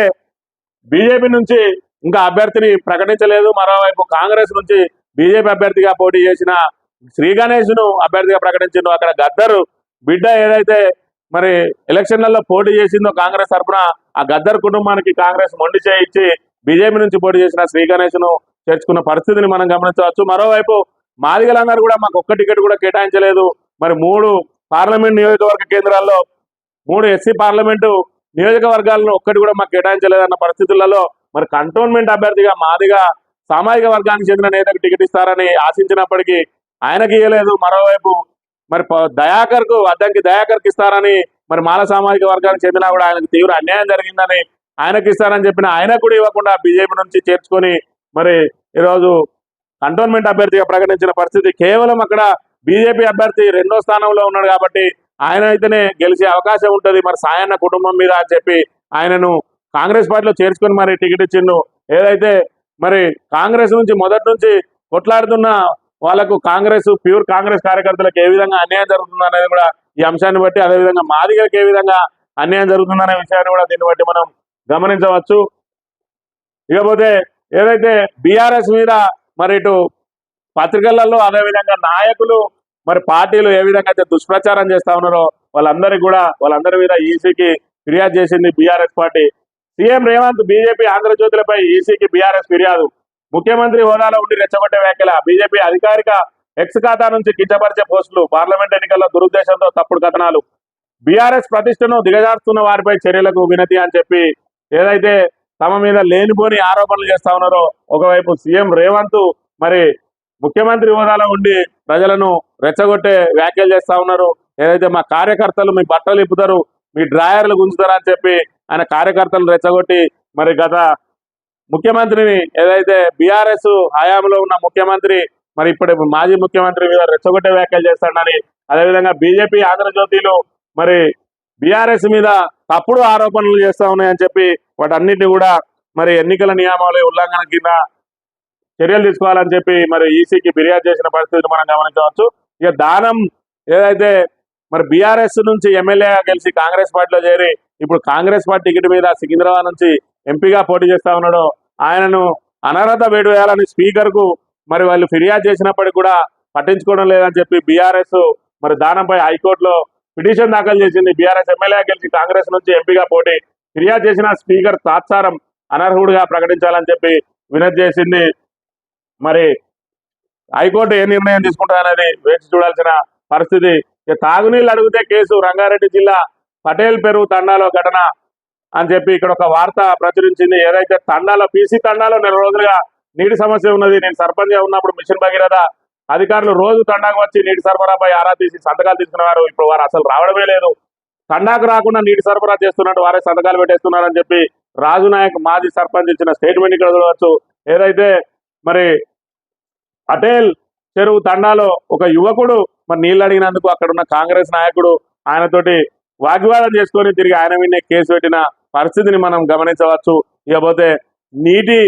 బీజేపీ నుంచి ఇంకా అభ్యర్థిని ప్రకటించలేదు. మరోవైపు కాంగ్రెస్ నుంచి బీజేపీ అభ్యర్థిగా పోటీ చేసిన శ్రీ గణేష్ ను అభ్యర్థిగా ప్రకటించిండు. అక్కడ గద్దరు బిడ్డ ఏదైతే మరి ఎలక్షన్లలో పోటీ చేసిందో కాంగ్రెస్ తరఫున, ఆ గద్దర్ కుటుంబానికి కాంగ్రెస్ మొండి చేయించి బీజేపీ నుంచి పోటీ చేసిన శ్రీ గణేష్ ను చేర్చుకున్న పరిస్థితిని మనం గమనించవచ్చు. మరోవైపు మాదిగలందరూ కూడా మాకు ఒక్క టికెట్ కూడా కేటాయించలేదు. మరి 3 పార్లమెంట్ నియోజకవర్గ కేంద్రాల్లో 3 ఎస్సీ పార్లమెంటు నియోజకవర్గాలను ఒక్కటి కూడా మాకు కేటాయించలేదన్న పరిస్థితులలో మరి కంటోన్మెంట్ అభ్యర్థిగా మాదిగా సామాజిక వర్గానికి చెందిన నేతకు టికెట్ ఇస్తారని ఆశించినప్పటికీ ఆయనకి ఇవ్వలేదు. మరోవైపు మరి అద్దంకి దయాకర్కి ఇస్తారని మరి మాల సామాజిక వర్గానికి చెందినా కూడా ఆయనకు తీవ్ర అన్యాయం జరిగిందని ఆయనకి ఇస్తారని చెప్పిన ఆయన కూడా ఇవ్వకుండా బీజేపీ నుంచి చేర్చుకొని మరి ఈరోజు కంటోన్మెంట్ అభ్యర్థిగా ప్రకటించిన పరిస్థితి. కేవలం అక్కడ బీజేపీ అభ్యర్థి 2వ స్థానంలో ఉన్నాడు కాబట్టి ఆయన అయితేనే గెలిచే అవకాశం ఉంటుంది మరి సాయన్న కుటుంబం మీద అని చెప్పి ఆయనను కాంగ్రెస్ పార్టీలో చేర్చుకొని మరి టికెట్ ఇచ్చిండు. ఏదైతే మరి కాంగ్రెస్ నుంచి మొదటి నుంచి కొట్లాడుతున్న వాళ్ళకు ప్యూర్ కాంగ్రెస్ కార్యకర్తలకు ఏ విధంగా అన్యాయం జరుగుతుంది అనేది కూడా ఈ అంశాన్ని బట్టి, అదేవిధంగా మాదిగలకు ఏ విధంగా అన్యాయం జరుగుతుందనే విషయాన్ని కూడా దీన్ని బట్టి మనం గమనించవచ్చు. ఇకపోతే ఏదైతే బీఆర్ఎస్ మీద మరి ఇటు పత్రికలలో అదేవిధంగా నాయకులు మరి పార్టీలు ఏ విధంగా అయితే దుష్ప్రచారం చేస్తా ఉన్నారో వాళ్ళందరి మీద ఈసీకి ఫిర్యాదు చేసింది BRS party. CM Revanth BJP ఆంధ్రజ్యోతులపై ఈసీకి బీఆర్ఎస్ ఫిర్యాదు. ముఖ్యమంత్రి హోదాలో ఉండి రెచ్చగొట్టే వ్యాఖ్యల. బీజేపీ అధికారిక ఎక్స్ ఖాతా నుంచి కించపరిచే పోస్టులు. పార్లమెంట్ ఎన్నికల్లో దురుద్దేశంతో తప్పుడు కథనాలు. బీఆర్ఎస్ ప్రతిష్టను దిగజారుస్తున్న వారిపై చర్యలకు వినతి అని చెప్పి ఏదైతే తమ మీద లేనిపోని ఆరోపణలు చేస్తా ఉన్నారు. ఒకవైపు సీఎం రేవంత్ మరి ముఖ్యమంత్రి హోదాలో ఉండి ప్రజలను రెచ్చగొట్టే వ్యాఖ్యలు చేస్తా ఉన్నారు. ఏదైతే మా కార్యకర్తలు మీ బట్టలు ఇప్పుతారు, మీ డ్రాయర్లు గుంజుతారా అని చెప్పి ఆయన కార్యకర్తలను రెచ్చగొట్టి మరి గత ముఖ్యమంత్రిని ఏదైతే బీఆర్ఎస్ హయాంలో ఉన్న ముఖ్యమంత్రి మరి ఇప్పుడు మాజీ ముఖ్యమంత్రి మీద రెచ్చగొట్టే వ్యాఖ్యలు చేస్తాడని, అదేవిధంగా బీజేపీ ఆంధ్రజ్యోతిలు మరి బీఆర్ఎస్ మీద తప్పుడు ఆరోపణలు చేస్తా ఉన్నాయని చెప్పి వాటన్నిటిని కూడా మరి ఎన్నికల నియమావళి ఉల్లంఘన కింద చర్యలు తీసుకోవాలని చెప్పి మరి ఈసీకి ఫిర్యాదు చేసిన పరిస్థితిని మనం గమనించవచ్చు. ఇక దానం ఏదైతే మరి బీఆర్ఎస్ నుంచి ఎమ్మెల్యేగా గెలిచి కాంగ్రెస్ పార్టీలో చేరి ఇప్పుడు కాంగ్రెస్ పార్టీ టికెట్ మీద సికింద్రాబాద్ నుంచి ఎంపీగా పోటీ చేస్తా ఉన్నాడో ఆయనను అనర్హత వేటు వేయాలని స్పీకర్ కు మరి వాళ్ళు ఫిర్యాదు చేసినప్పటికీ కూడా పట్టించుకోవడం లేదని చెప్పి బీఆర్ఎస్ మరి దానంపై హైకోర్టులో పిటిషన్ దాఖలు చేసింది. బీఆర్ఎస్ ఎమ్మెల్యేగా గెలిచి కాంగ్రెస్ నుంచి ఎంపీగా పోటీ ఫిర్యాదు చేసిన స్పీకర్ తాత్సారం అనర్హుడిగా ప్రకటించాలని చెప్పి వినతి చేసింది. మరి హైకోర్టు ఏ నిర్ణయం తీసుకుంటుందనేది వేచి చూడాల్సిన పరిస్థితి. తాగునీళ్ళు అడిగితే కేసు రంగారెడ్డి జిల్లా పటేల్ పెరుగు తండాలో ఘటన అని చెప్పి ఇక్కడ ఒక వార్త ప్రచురించింది. ఏదైతే తండాలో పీసీ తండాలో నెల రోజులుగా నీటి సమస్య ఉన్నది. నేను సర్పంచ్ ఉన్నప్పుడు మిషన్ భగీరథ అధికారులు రోజు తండాకు వచ్చి నీటి సరఫరాపై ఆరా తీసి సంతకాలు తీసుకునేవారు. ఇప్పుడు వారు అసలు రావడమే లేదు. తండాకు రాకుండా నీటి సరఫరా చేస్తున్నట్టు వారే సంతకాలు పెట్టేస్తున్నారని చెప్పి రాజు నాయక్ మాజీ సర్పంచ్ ఇచ్చిన స్టేట్మెంట్ ఇక్కడ చూడవచ్చు. ఏదైతే మరి పటేల్ చెరువు తండాలో ఒక యువకుడు మరి నీళ్ళు అడిగినందుకు అక్కడున్న కాంగ్రెస్ నాయకుడు ఆయనతోటి వాగ్వాదం చేసుకొని తిరిగి ఆయన మీదే కేసు పెట్టిన పరిస్థితిని మనం గమనించవచ్చు. ఇకపోతే నీటి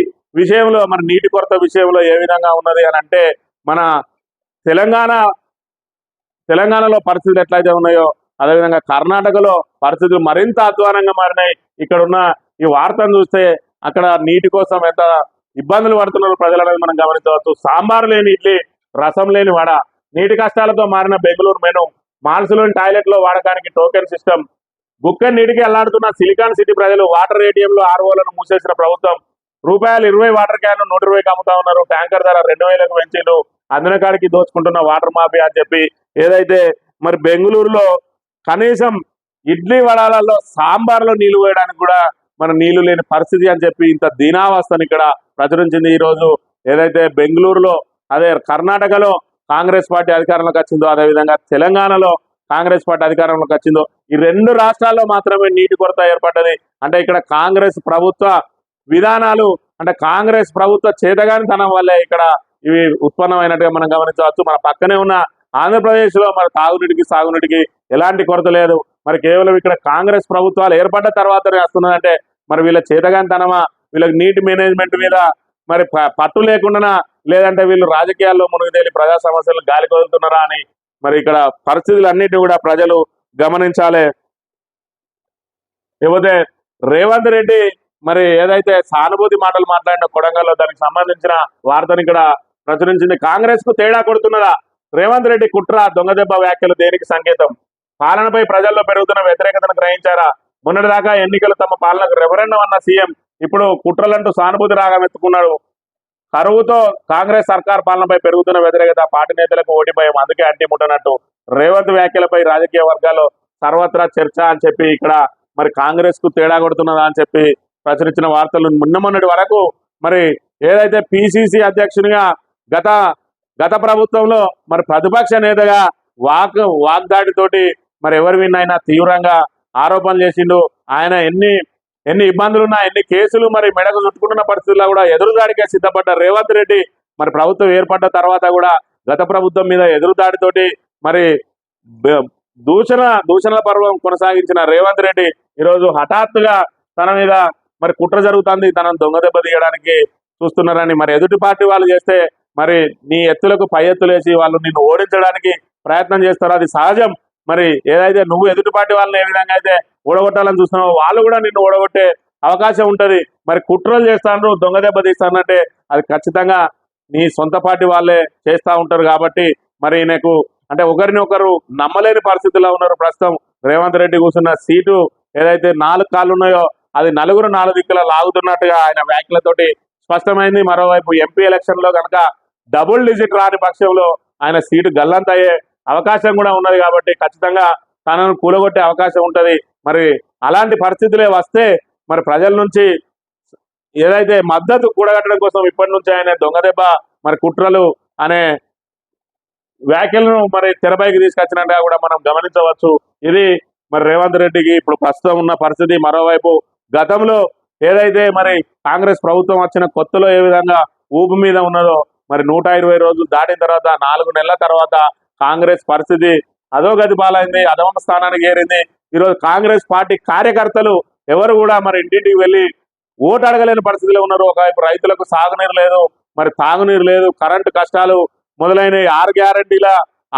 విషయంలో మరి నీటి కొరత విషయంలో ఏ విధంగా ఉన్నది అని అంటే మన తెలంగాణలో పరిస్థితులు ఎట్లయితే ఉన్నాయో అదేవిధంగా కర్ణాటకలో పరిస్థితులు మరింత అధ్వానంగా మారినాయి. ఇక్కడున్న ఈ వార్తను చూస్తే అక్కడ నీటి కోసం ఎంత ఇబ్బందులు పడుతున్నారు ప్రజలు అనేది మనం గమనించవచ్చు. సాంబారు లేని ఇడ్లీ, రసం లేని వడ, నీటి కష్టాలతో మారిన బెంగళూరు మెను, మాల్స్లోని టాయిలెట్లో వాడకానికి టోకెన్ సిస్టమ్, బుక్కని నీటికి అల్లాడుతున్న సిలికాన్ సిటీ ప్రజలు, వాటర్ ఏటీఎంలు ఆర్ఓలను మూసేసిన ప్రభుత్వం, ₹20 వాటర్ క్యాన్లు 120కి అమ్ముతా ఉన్నారు, ట్యాంకర్ ధర 2000కు పెంచిండు, అందిన కాడికి దోచుకుంటున్న వాటర్ మాఫియా అని చెప్పి ఏదైతే మరి బెంగళూరులో కనీసం ఇడ్లీ వడాలలో సాంబార్లో నీళ్లు పోయడానికి కూడా మన నీళ్లు లేని పరిస్థితి అని చెప్పి ఇంత దీనావస్థను ఇక్కడ ప్రచురించింది. ఈరోజు ఏదైతే బెంగళూరులో అదే కర్ణాటకలో కాంగ్రెస్ పార్టీ అధికారంలోకి వచ్చిందో అదేవిధంగా తెలంగాణలో కాంగ్రెస్ పార్టీ అధికారంలోకి వచ్చిందో ఈ రెండు రాష్ట్రాల్లో మాత్రమే నీటి కొరత ఏర్పడ్డది. అంటే ఇక్కడ కాంగ్రెస్ ప్రభుత్వ విధానాలు అంటే కాంగ్రెస్ ప్రభుత్వ చేతగానితనం వల్లే ఇక్కడ ఇవి ఉత్పన్నమైనట్టుగా మనం గమనించవచ్చు. మన పక్కనే ఉన్న ఆంధ్రప్రదేశ్ లో మరి తాగునీటికి సాగునీటికి ఎలాంటి కొరత లేదు. మరి కేవలం ఇక్కడ కాంగ్రెస్ ప్రభుత్వాలు ఏర్పడ్డ తర్వాతనే వస్తున్నదంటే మరి వీళ్ళ చేతగానితనమా, వీళ్ళకి నీటి మేనేజ్మెంట్ మీద మరి పట్టు లేకుండా లేదంటే వీళ్ళు రాజకీయాల్లో మునిగితేలి ప్రజా సమస్యలు గాలి కొదులుతున్నారా అని మరి ఇక్కడ పరిస్థితులన్నిటి కూడా ప్రజలు గమనించాలి. లేకపోతే రేవంత్ రెడ్డి మరి ఏదైతే సానుభూతి మాటలు మాట్లాడిన కొడంగల్లో దానికి సంబంధించిన వార్తను ఇక్కడ ప్రచురించింది. కాంగ్రెస్ కు తేడా కొడుతున్నదా? రేవంత్ రెడ్డి కుట్ర దొంగదెబ్బ వ్యాఖ్యలు దేనికి సంకేతం? పాలనపై ప్రజల్లో పెరుగుతున్న వ్యతిరేకతను గ్రహించారా? మొన్నటిదాకా ఎన్నికలు తమ పాలనకు రెఫరెండం అన్న సీఎం ఇప్పుడు కుట్రలంటూ సానుభూతి రాగం ఎత్తుకున్నాడు. కరువుతో కాంగ్రెస్ సర్కార్ పాలనపై పెరుగుతున్న వ్యతిరేకత, పార్టీ నేతలకు ఓటి భయం, అందుకే అంటిముట్టనట్టు రేవంత్ వ్యాఖ్యలపై రాజకీయ వర్గాల్లో సర్వత్రా చర్చ అని చెప్పి ఇక్కడ మరి కాంగ్రెస్ కు తేడా కొడుతున్నదా అని చెప్పి ప్రచురించిన వార్తలు. మొన్నటి వరకు మరి ఏదైతే పిసిసి అధ్యక్షునిగా గత ప్రభుత్వంలో మరి ప్రతిపక్ష నేతగా వాగ్దాడితోటి మరి ఎవరి విన్నైనా తీవ్రంగా ఆరోపణలు చేసిండు. ఆయన ఎన్ని ఇబ్బందులున్నా ఎన్ని కేసులు మరి మెడకు చుట్టుకుంటున్న పరిస్థితుల్లో కూడా ఎదురుదాడికే సిద్ధపడ్డ రేవంత్ రెడ్డి మరి ప్రభుత్వం ఏర్పడ్డ తర్వాత కూడా గత ప్రభుత్వం మీద ఎదురుదాడితోటి మరి దూషణ పర్వం కొనసాగించిన రేవంత్ రెడ్డి ఈరోజు హఠాత్తుగా తన మీద మరి కుట్ర జరుగుతుంది, తనను దొంగదెబ్బ తీయడానికి చూస్తున్నారని మరి ఎదుటి పార్టీ వాళ్ళు చేస్తే మరి నీ ఎత్తులకు పై ఎత్తులేసి వాళ్ళు నిన్ను ఓడించడానికి ప్రయత్నం చేస్తారు, అది సహజం. మరి ఏదైతే నువ్వు ఎదుటి పార్టీ వాళ్ళని ఏ విధంగా అయితే ఓడగొట్టాలని చూస్తున్నావో వాళ్ళు కూడా నిన్ను ఓడగొట్టే అవకాశం ఉంటది. మరి కుట్రలు చేస్తాను, దొంగదెబ్బ తీస్తానంటే అది ఖచ్చితంగా నీ సొంత పార్టీ వాళ్ళే చేస్తూ ఉంటారు. కాబట్టి మరి నీకు అంటే ఒకరిని ఒకరు నమ్మలేని పరిస్థితుల్లో ఉన్నారు. ప్రస్తుతం రేవంత్ రెడ్డి కూర్చున్న సీటు ఏదైతే 4 కాళ్ళు ఉన్నాయో అది నలుగురు 4 దిక్కుల లాగుతున్నట్టుగా ఆయన వ్యాఖ్యలతోటి స్పష్టమైంది. మరోవైపు ఎంపీ ఎలక్షన్ లో కనుక డబుల్ డిజిట్ రాని పక్షంలో ఆయన సీటు గల్లంతయ్యే అవకాశం కూడా ఉన్నది. కాబట్టి ఖచ్చితంగా తనను కూలగొట్టే అవకాశం ఉంటది. మరి అలాంటి పరిస్థితులే వస్తే మరి ప్రజల నుంచి ఏదైతే మద్దతు కూడగట్టడం కోసం ఇప్పటి నుంచి ఆయన దొంగదెబ్బ మరి కుట్రలు అనే వ్యాఖ్యలను మరి తెరపైకి తీసుకొచ్చినట్టుగా కూడా మనం గమనించవచ్చు. ఇది మరి రేవంత్ రెడ్డికి ఇప్పుడు ప్రస్తుతం ఉన్న పరిస్థితి. మరోవైపు గతంలో ఏదైతే మరి కాంగ్రెస్ ప్రభుత్వం వచ్చిన కొత్తలో ఏ విధంగా ఊపు మీద ఉన్నదో మరి 120 రోజులు దాటిన తర్వాత 4 నెలల తర్వాత కాంగ్రెస్ పరిస్థితి అధోగతి పాలైంది, అధమ స్థానానికి ఏరింది. ఈరోజు కాంగ్రెస్ పార్టీ కార్యకర్తలు ఎవరు కూడా మరి ఇంటింటికి వెళ్ళి ఓటు అడగలేని పరిస్థితిలో ఉన్నారు. ఒకవైపు రైతులకు సాగునీరు లేదు, మరి తాగునీరు లేదు, కరెంటు కష్టాలు మొదలైన 6 గ్యారంటీల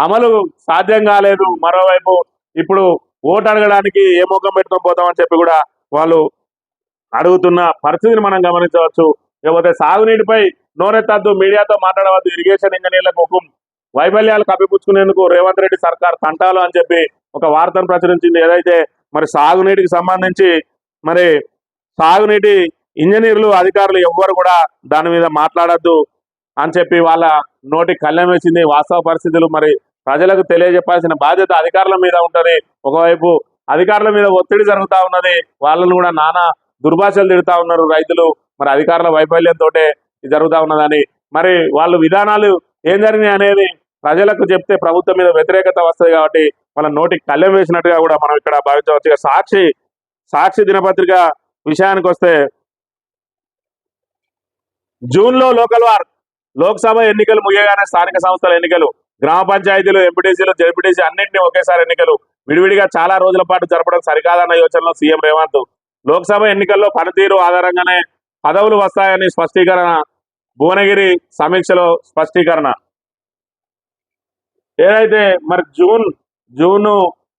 అమలు సాధ్యం కాలేదు. మరోవైపు ఇప్పుడు ఓటు అడగడానికి ఏ ముఖం పెట్టుకొని పోతామని చెప్పి కూడా వాళ్ళు అడుగుతున్న పరిస్థితిని మనం గమనించవచ్చు. లేకపోతే సాగునీటిపై నోరెత్తద్దు, మీడియాతో మాట్లాడవద్దు, ఇరిగేషన్ ఇంజనీర్లకు హుకుం, వైఫల్యాలు కప్పిపుచ్చుకునేందుకు రేవంత్ రెడ్డి సర్కార్ తంటాలు అని చెప్పి ఒక వార్తను ప్రచురించింది. ఏదైతే మరి సాగునీటికి సంబంధించి మరి సాగునీటి ఇంజనీర్లు అధికారులు ఎవ్వరు కూడా దాని మీద మాట్లాడద్దు అని చెప్పి వాళ్ళ నోటి కళ్ళెం వేసింది. వాస్తవ పరిస్థితులు మరి ప్రజలకు తెలియజెప్పాల్సిన బాధ్యత అధికారుల మీద ఉంటది. ఒకవైపు అధికారుల మీద ఒత్తిడి జరుగుతూ ఉన్నది, వాళ్ళను కూడా నానా దుర్భాషలు తిడుతూ ఉన్నారు రైతులు. మరి అధికారుల వైఫల్యంతో జరుగుతూ ఉన్నదని మరి వాళ్ళు విధానాలు ఏం జరిగినాయి అనేది ప్రజలకు చెప్తే ప్రభుత్వం మీద వ్యతిరేకత వస్తుంది కాబట్టి వాళ్ళ నోటికి కళ్ళెం వేసినట్టుగా కూడా మనం ఇక్కడ భావించవచ్చు. సాక్షి దినపత్రిక విషయానికి వస్తే జూన్లో లోక్సభ ఎన్నికలు ముగియగానే స్థానిక సంస్థల ఎన్నికలు, గ్రామ పంచాయతీలు, ఎంపీటీసీలు, జెడ్పీటీసీ అన్నింటినీ ఒకేసారి ఎన్నికలు విడివిడిగా చాలా రోజుల పాటు జరపడం సరికాదన్న యోచనలో సీఎం రేవంత్. లోక్సభ ఎన్నికల్లో పనితీరు ఆధారంగానే పదవులు వస్తాయని స్పష్టీకరణ. భువనగిరి సమీక్షలో స్పష్టీకరణ. ఏదైతే మరి జూన్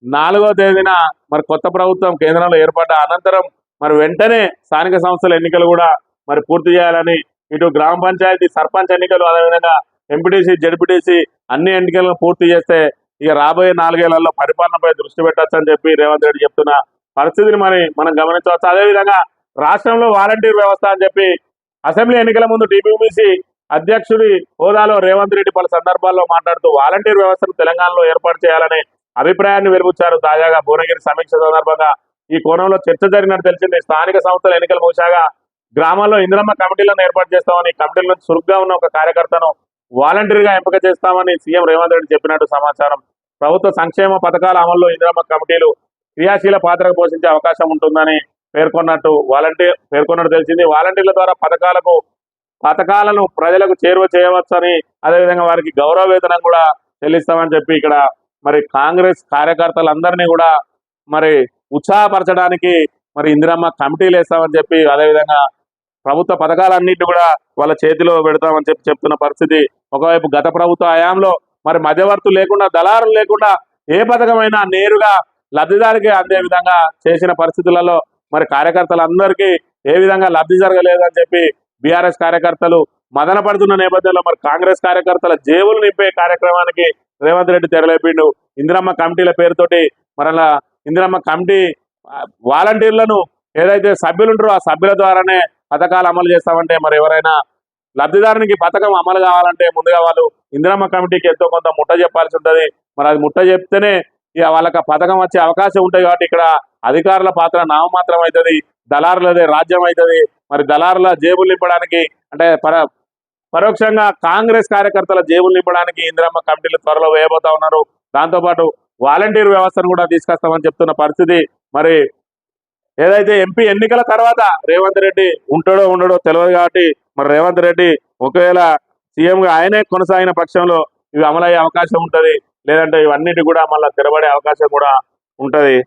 4వ తేదీన మరి కొత్త ప్రభుత్వం కేంద్రంలో ఏర్పడ్డ అనంతరం మరి వెంటనే స్థానిక సంస్థల ఎన్నికలు కూడా మరి పూర్తి చేయాలని, ఇటు గ్రామ పంచాయతీ సర్పంచ్ ఎన్నికలు, అదేవిధంగా ఎంపీటీసీ, జెడ్పీటీసీ అన్ని ఎన్నికలను పూర్తి చేస్తే ఇక రాబోయే 4 ఏళ్లలో పరిపాలనపై దృష్టి పెట్టచ్చు అని చెప్పి రేవంత్ రెడ్డి చెప్తున్న పరిస్థితిని మనం గమనించవచ్చు. అదేవిధంగా రాష్ట్రంలో వాలంటీర్ వ్యవస్థ అని చెప్పి అసెంబ్లీ ఎన్నికల ముందు టీపీసీ అధ్యక్షుడి హోదాలో రేవంత్ రెడ్డి పలు సందర్భాల్లో మాట్లాడుతూ వాలంటీర్ వ్యవస్థను తెలంగాణలో ఏర్పాటు చేయాలనే అభిప్రాయాన్ని వెలుబుచ్చారు. తాజాగా భువనగిరి సమీక్ష సందర్భంగా ఈ కోణంలో చర్చ జరిగినట్టు తెలిసింది. స్థానిక సంస్థల ఎన్నికలు ముగిశాగా గ్రామాల్లో ఇందిరమ్మ కమిటీలను ఏర్పాటు చేస్తామని, కమిటీల నుంచి చురుగ్గా ఉన్న ఒక కార్యకర్తను వాలంటీర్గా ఎంపిక చేస్తామని సీఎం రేవంత్ రెడ్డి చెప్పినట్టు సమాచారం. ప్రభుత్వ సంక్షేమ పథకాల అమల్లో ఇందిరమ్మ కమిటీలు క్రియాశీల పాత్ర పోషించే అవకాశం ఉంటుందని పేర్కొన్నట్టు తెలిసింది. వాలంటీర్ల ద్వారా పథకాలను ప్రజలకు చేరువ చేయవచ్చని, అదేవిధంగా వారికి గౌరవ వేతనం కూడా చెల్లిస్తామని చెప్పి ఇక్కడ మరి కాంగ్రెస్ కార్యకర్తలందరినీ కూడా మరి ఉత్సాహపరచడానికి మరి ఇందిరమ్మ కమిటీలు వేస్తామని చెప్పి, అదేవిధంగా ప్రభుత్వ పథకాలన్నింటినీ కూడా వాళ్ళ చేతిలో పెడతామని చెప్పి చెప్తున్న పరిస్థితి. ఒకవైపు గత ప్రభుత్వ హయాంలో మరి మధ్యవర్తులు లేకుండా, దళారులు లేకుండా ఏ పథకమైనా నేరుగా లబ్ధిదారికి అందే విధంగా చేసిన పరిస్థితులలో మరి కార్యకర్తలందరికీ ఏ విధంగా లబ్ధి జరగలేదని చెప్పి బీఆర్ఎస్ కార్యకర్తలు మదన పడుతున్న నేపథ్యంలో మరి కాంగ్రెస్ కార్యకర్తల జేబులు నింపే కార్యక్రమానికి రేవంత్ రెడ్డి తెరలేపిండు. ఇందిరమ్మ కమిటీల పేరుతోటి మరలా ఇందిరమ్మ కమిటీ వాలంటీర్లను ఏదైతే సభ్యులు ఉంటారో ఆ సభ్యుల ద్వారానే పథకాలు అమలు చేస్తామంటే మరి ఎవరైనా లబ్ధిదారునికి పథకం అమలు కావాలంటే ముందుగా వాళ్ళు ఇందిరమ్మ కమిటీకి ఎంతో కొంత ముట్ట చెప్పాల్సి ఉంటుంది. మరి అది ముట్ట చెప్తేనే ఇక వాళ్ళకి పథకం వచ్చే అవకాశం ఉంటుంది. కాబట్టి ఇక్కడ అధికారుల పాత్ర నామమాత్రం అవుతుంది, దళారులదే రాజ్యం అవుతుంది. మరి దళారుల జేబులు నింపడానికి అంటే పరోక్షంగా కాంగ్రెస్ కార్యకర్తల జేబులు నింపడానికి ఇందిరమ్మ కమిటీలు త్వరలో వేయబోతా ఉన్నారు. దాంతోపాటు వాలంటీర్ వ్యవస్థను కూడా తీసుకొస్తామని చెప్తున్న పరిస్థితి. మరి ఏదైతే ఎంపీ ఎన్నికల తర్వాత రేవంత్ రెడ్డి ఉంటాడో ఉండడో తెలియదు కాబట్టి మరి రేవంత్ రెడ్డి ఒకవేళ సీఎంగా ఆయనే కొనసాగిన పక్షంలో ఇవి అమలయ్యే అవకాశం ఉంటుంది, లేదంటే ఇవన్నిటి కూడా మళ్ళీ తెరబడే అవకాశం కూడా ఉంటుంది.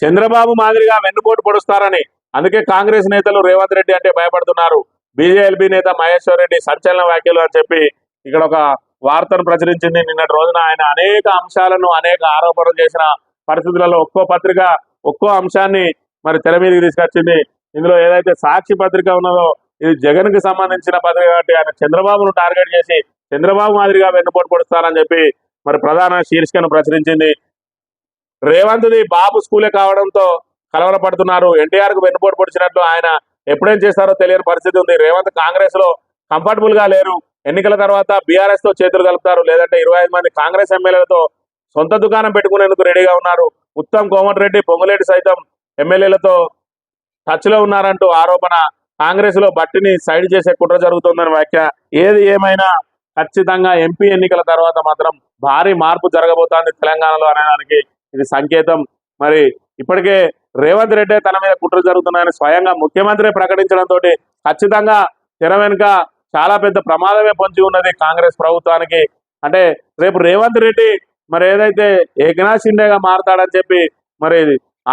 చంద్రబాబు మాదిరిగా వెన్నుపోటు పొడుస్తారని అందుకే కాంగ్రెస్ నేతలు రేవంత్ రెడ్డి అంటే భయపడుతున్నారు. బీజేపీ నేత మహేశ్వర్ రెడ్డి సంచలన వ్యాఖ్యలు అని చెప్పి ఇక్కడ ఒక వార్తను ప్రచురించింది. నిన్నటి రోజున ఆయన అనేక అంశాలను అనేక ఆరోపణలు చేసిన పరిస్థితులలో ఒక్కో పత్రిక ఒక్కో అంశాన్ని మరి తెర మీదకి తీసుకొచ్చింది. ఇందులో ఏదైతే సాక్షి పత్రిక ఉన్నదో ఇది జగన్ కి సంబంధించిన పత్రిక కాబట్టి ఆయన చంద్రబాబును టార్గెట్ చేసి చంద్రబాబు మాదిరిగా వెన్నుపోటు పొడుస్తారని చెప్పి మరి ప్రధాన శీర్షికను ప్రచురించింది. రేవంత్ది బాబు స్కూలే కావడంతో కలవరపడుతున్నారు. ఎన్టీఆర్ కు వెన్నుపోటు పొడిచినట్లు ఆయన ఎప్పుడేం చేస్తారో తెలియని పరిస్థితి ఉంది. రేవంత్ కాంగ్రెస్ లో కంఫర్టబుల్ గా లేరు. ఎన్నికల తర్వాత బీఆర్ఎస్ తో చేతులు కలుపుతారు, లేదంటే 25 మంది కాంగ్రెస్ ఎమ్మెల్యేలతో సొంత దుకాణం పెట్టుకునేందుకు రెడీగా ఉన్నారు. ఉత్తమ్ కోమటిరెడ్డి, పొంగులేటి సైతం ఎమ్మెల్యేలతో టచ్ లో ఉన్నారంటూ ఆరోపణ. కాంగ్రెస్ లో బట్టిని సైడ్ చేసే కుట్ర జరుగుతుందని వ్యాఖ్య. ఏది ఏమైనా ఖచ్చితంగా ఎంపీ ఎన్నికల తర్వాత మాత్రం భారీ మార్పు జరగబోతోంది తెలంగాణలో అనేదానికి ఇది సంకేతం. మరి ఇప్పటికే రేవంత్ రెడ్డి తన మీద కుట్ర జరుగుతున్నాయని స్వయంగా ముఖ్యమంత్రి ప్రకటించడంతో ఖచ్చితంగా తెర వెనుక చాలా పెద్ద ప్రమాదమే పొంచి ఉన్నది కాంగ్రెస్ ప్రభుత్వానికి. అంటే రేపు రేవంత్ రెడ్డి మరి ఏదైతే ఏకనాథ్ షిండేగా మారతాడని చెప్పి మరి